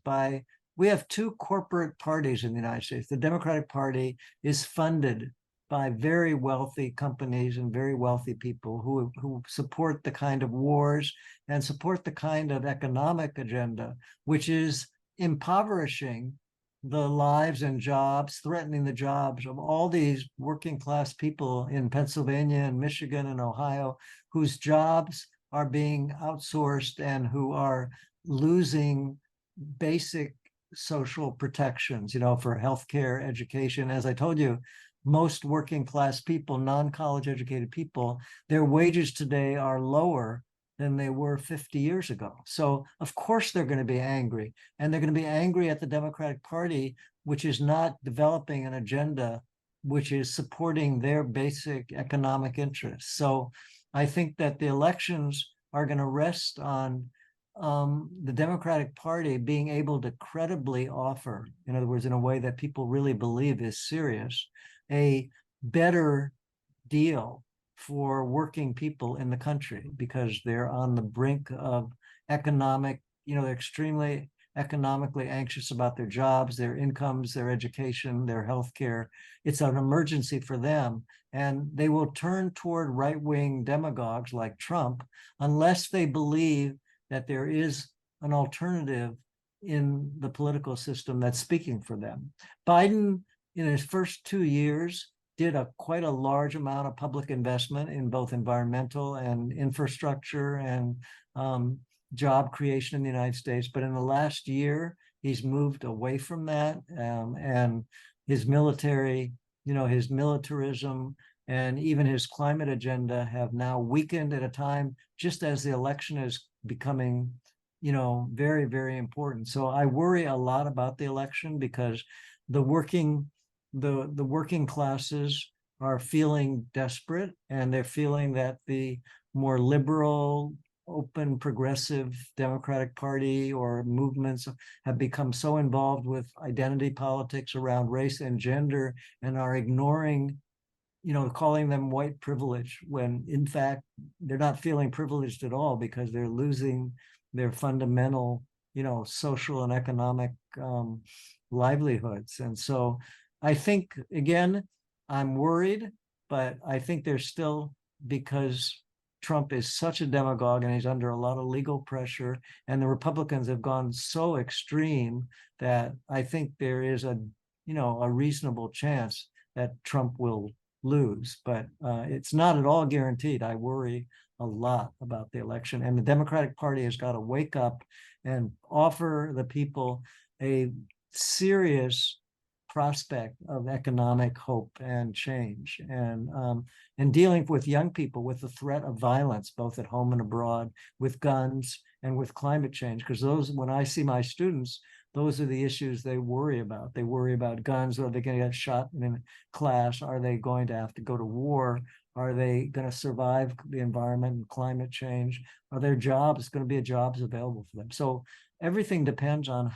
we have 2 corporate parties in the United States. The Democratic Party is funded by very wealthy companies and very wealthy people who support the kind of wars and support the kind of economic agenda, which is impoverishing the lives and jobs, threatening the jobs of all these working class people in Pennsylvania and Michigan and Ohio, whose jobs are being outsourced and who are losing basic social protections, for healthcare, education. As I told you, most working class people, non-college educated people, their wages today are lower than they were 50 years ago. So of course they're going to be angry, and they're going to be angry at the Democratic Party, which is not developing an agenda which is supporting their basic economic interests. So I think that the elections are going to rest on the Democratic Party being able to credibly offer, in other words, in a way that people really believe is serious, a better deal for working people in the country because they're on the brink of economic, they're extremely economically anxious about their jobs, their incomes, their education, their health care. It's an emergency for them. And they will turn toward right-wing demagogues like Trump unless they believe that there is an alternative in the political system that's speaking for them. Biden, in his first 2 years, did quite a large amount of public investment in both environmental and infrastructure and job creation in the United States. But in the last year, he's moved away from that, and his military, his militarism and even his climate agenda have now weakened at a time just as the election is becoming, very, very important. So I worry a lot about the election because the working classes are feeling desperate, and they're feeling that the more liberal, open, progressive Democratic Party or movements have become so involved with identity politics around race and gender and are ignoring, calling them white privilege when in fact they're not feeling privileged at all because they're losing their fundamental, social and economic livelihoods. And so I think, again, I'm worried, but I think there's still, because Trump is such a demagogue and he's under a lot of legal pressure, and the Republicans have gone so extreme that I think there is a reasonable chance that Trump will lose, but it's not at all guaranteed. I worry a lot about the election, and the Democratic Party has got to wake up and offer the people a serious prospect of economic hope and change, and dealing with young people with the threat of violence, both at home and abroad, with guns and with climate change. Because those, when I see my students, those are the issues they worry about. They worry about guns. Are they going to get shot in class? Are they going to have to go to war? Are they going to survive the environment and climate change? Are there jobs going to be jobs available for them? So everything depends on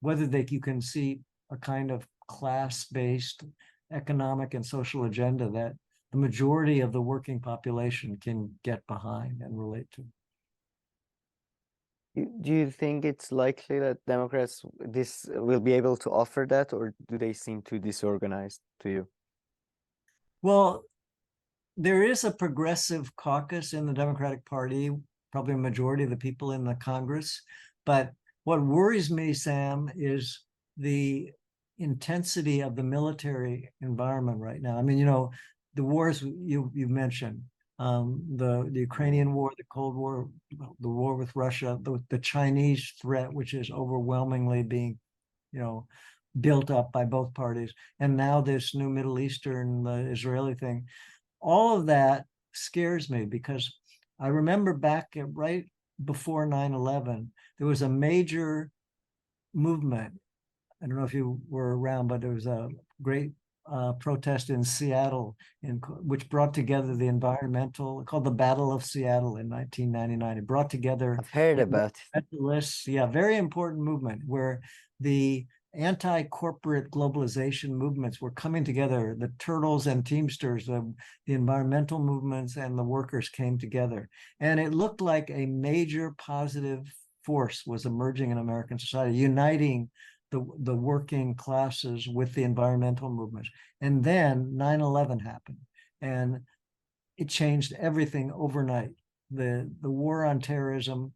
whether you can see a kind of class-based economic and social agenda that the majority of the working population can get behind and relate to. Do you think it's likely that Democrats will be able to offer that, or do they seem too disorganized to you? Well, there is a progressive caucus in the Democratic Party, probably a majority of the people in the Congress. But what worries me, Sam, is the intensity of the military environment right now. I mean, the wars you mentioned, the Ukrainian war, the Cold War, the war with Russia, the Chinese threat, which is overwhelmingly being, built up by both parties, and now this new Middle Eastern, the Israeli thing. All of that scares me because I remember back right before 9/11, there was a major movement. I don't know if you were around, but there was a great protest in Seattle, which brought together the environmental, called the Battle of Seattle in 1999. It brought together, I've heard about it. Yeah, very important movement where the anti-corporate globalization movements were coming together. The Turtles and Teamsters, the environmental movements and the workers came together. And it looked like a major positive force was emerging in American society, uniting the working classes with the environmental movements. And then 9/11 happened, and it changed everything overnight. The war on terrorism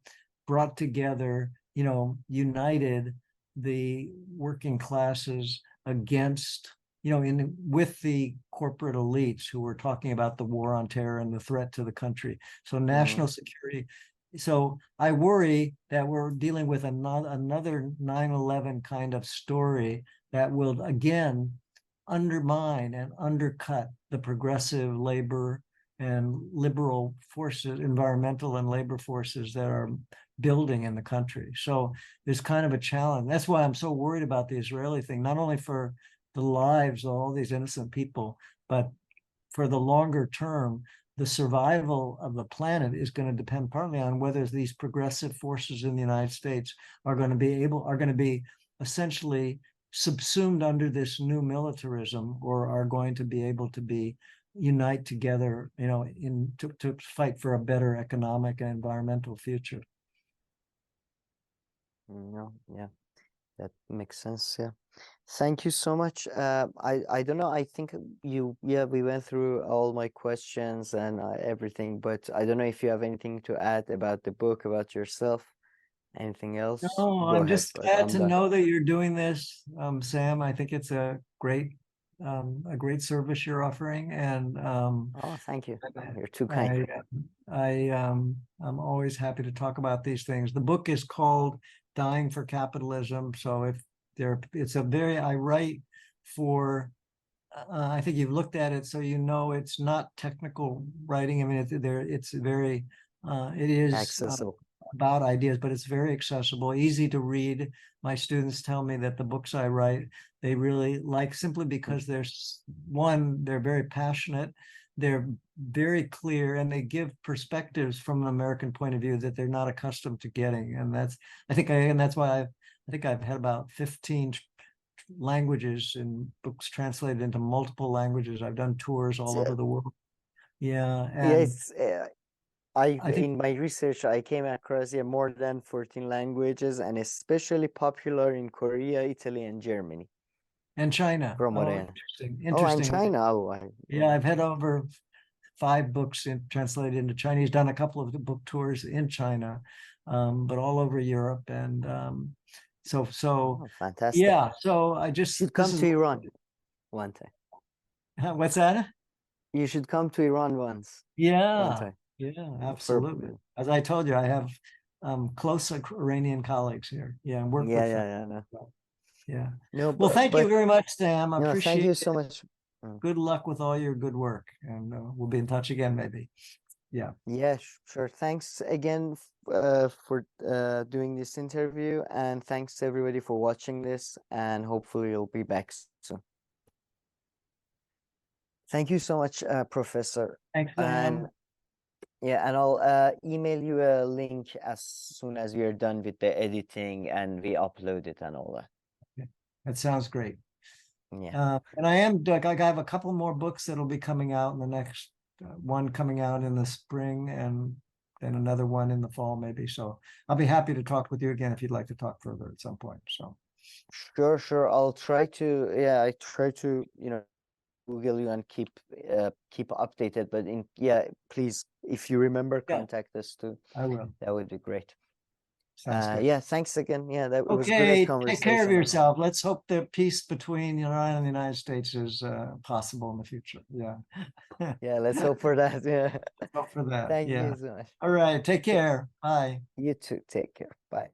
brought together, united the working classes against, with the corporate elites who were talking about the war on terror and the threat to the country. So national security. So I worry that we're dealing with another 9/11 kind of story that will again undermine and undercut the progressive labor and liberal forces, environmental and labor forces that are building in the country. So there's kind of a challenge. That's why I'm so worried about the Israeli thing, not only for the lives of all these innocent people, but for the longer term, the survival of the planet is going to depend partly on whether these progressive forces in the United States are going to be essentially subsumed under this new militarism, or are going to be able to be unite together, to fight for a better economic and environmental future. Yeah, that makes sense. Yeah. Thank you so much. I don't know. I think we went through all my questions and everything, but I don't know if you have anything to add about the book, about yourself, anything else. No, Go I'm ahead, just but glad I'm to done. know that you're doing this, Sam. I think it's a great service you're offering, and Oh, thank you. Oh, you're too kind. I'm always happy to talk about these things. The book is called Dying for Capitalism. So I write for, I think you've looked at it, so it's not technical writing. I mean, it's very, it is Accessible. about ideas, but it's very accessible, easy to read. My students tell me that the books I write, they really like, simply because they're very passionate, they're very clear, and they give perspectives from an American point of view that they're not accustomed to getting. And that's why I think I've had about 15 languages and books translated into multiple languages. I've done tours all over the world. Yeah, Yeah, and it's I think in my research I came across more than 14 languages, and especially popular in Korea, Italy, and Germany. and China. From what Oh, I interesting, Oh, and interesting. China. Yeah, I've had over 5 books translated into Chinese, done a couple of book tours in China, but all over Europe. And so Oh, fantastic. yeah, so Should this come is, to Iran one time. what's that? You should come to Iran one Yeah, time. yeah, For absolutely. As I told you, I have close Iranian colleagues here. Yeah, and work with them. no. Yeah. No, Well, thank you but very much, Sam. I no, thank appreciate you it. so much. Good luck with all your good work, and we'll be in touch again, maybe. Yeah. Yeah, sure. Thanks again for doing this interview, and thanks everybody for watching this, and hopefully you'll be back soon. Thank you so much, Professor. Thanks, And Sam. yeah, and I'll email you a link as soon as we are done with the editing and we upload it and all that. Okay. That sounds great. Yeah. And I have a couple more books that'll be coming out in the next one coming out in the spring, and then another one in the fall, maybe. So I'll be happy to talk with you again if you'd like to talk further at some point. So Sure. I'll try to, I try to, Google you and keep updated. But please, if you remember, yeah, contact us too. I will. That would be great. Sounds good. Yeah, thanks again. Yeah, it was a great Okay, take care of conversation. yourself. Let's hope that peace between Iran and the United States is possible in the future. Yeah. Yeah, let's hope for that. Yeah. Hope for that. Thank Yeah. you so much. All right. Take care. Bye. You too. Take care. Bye.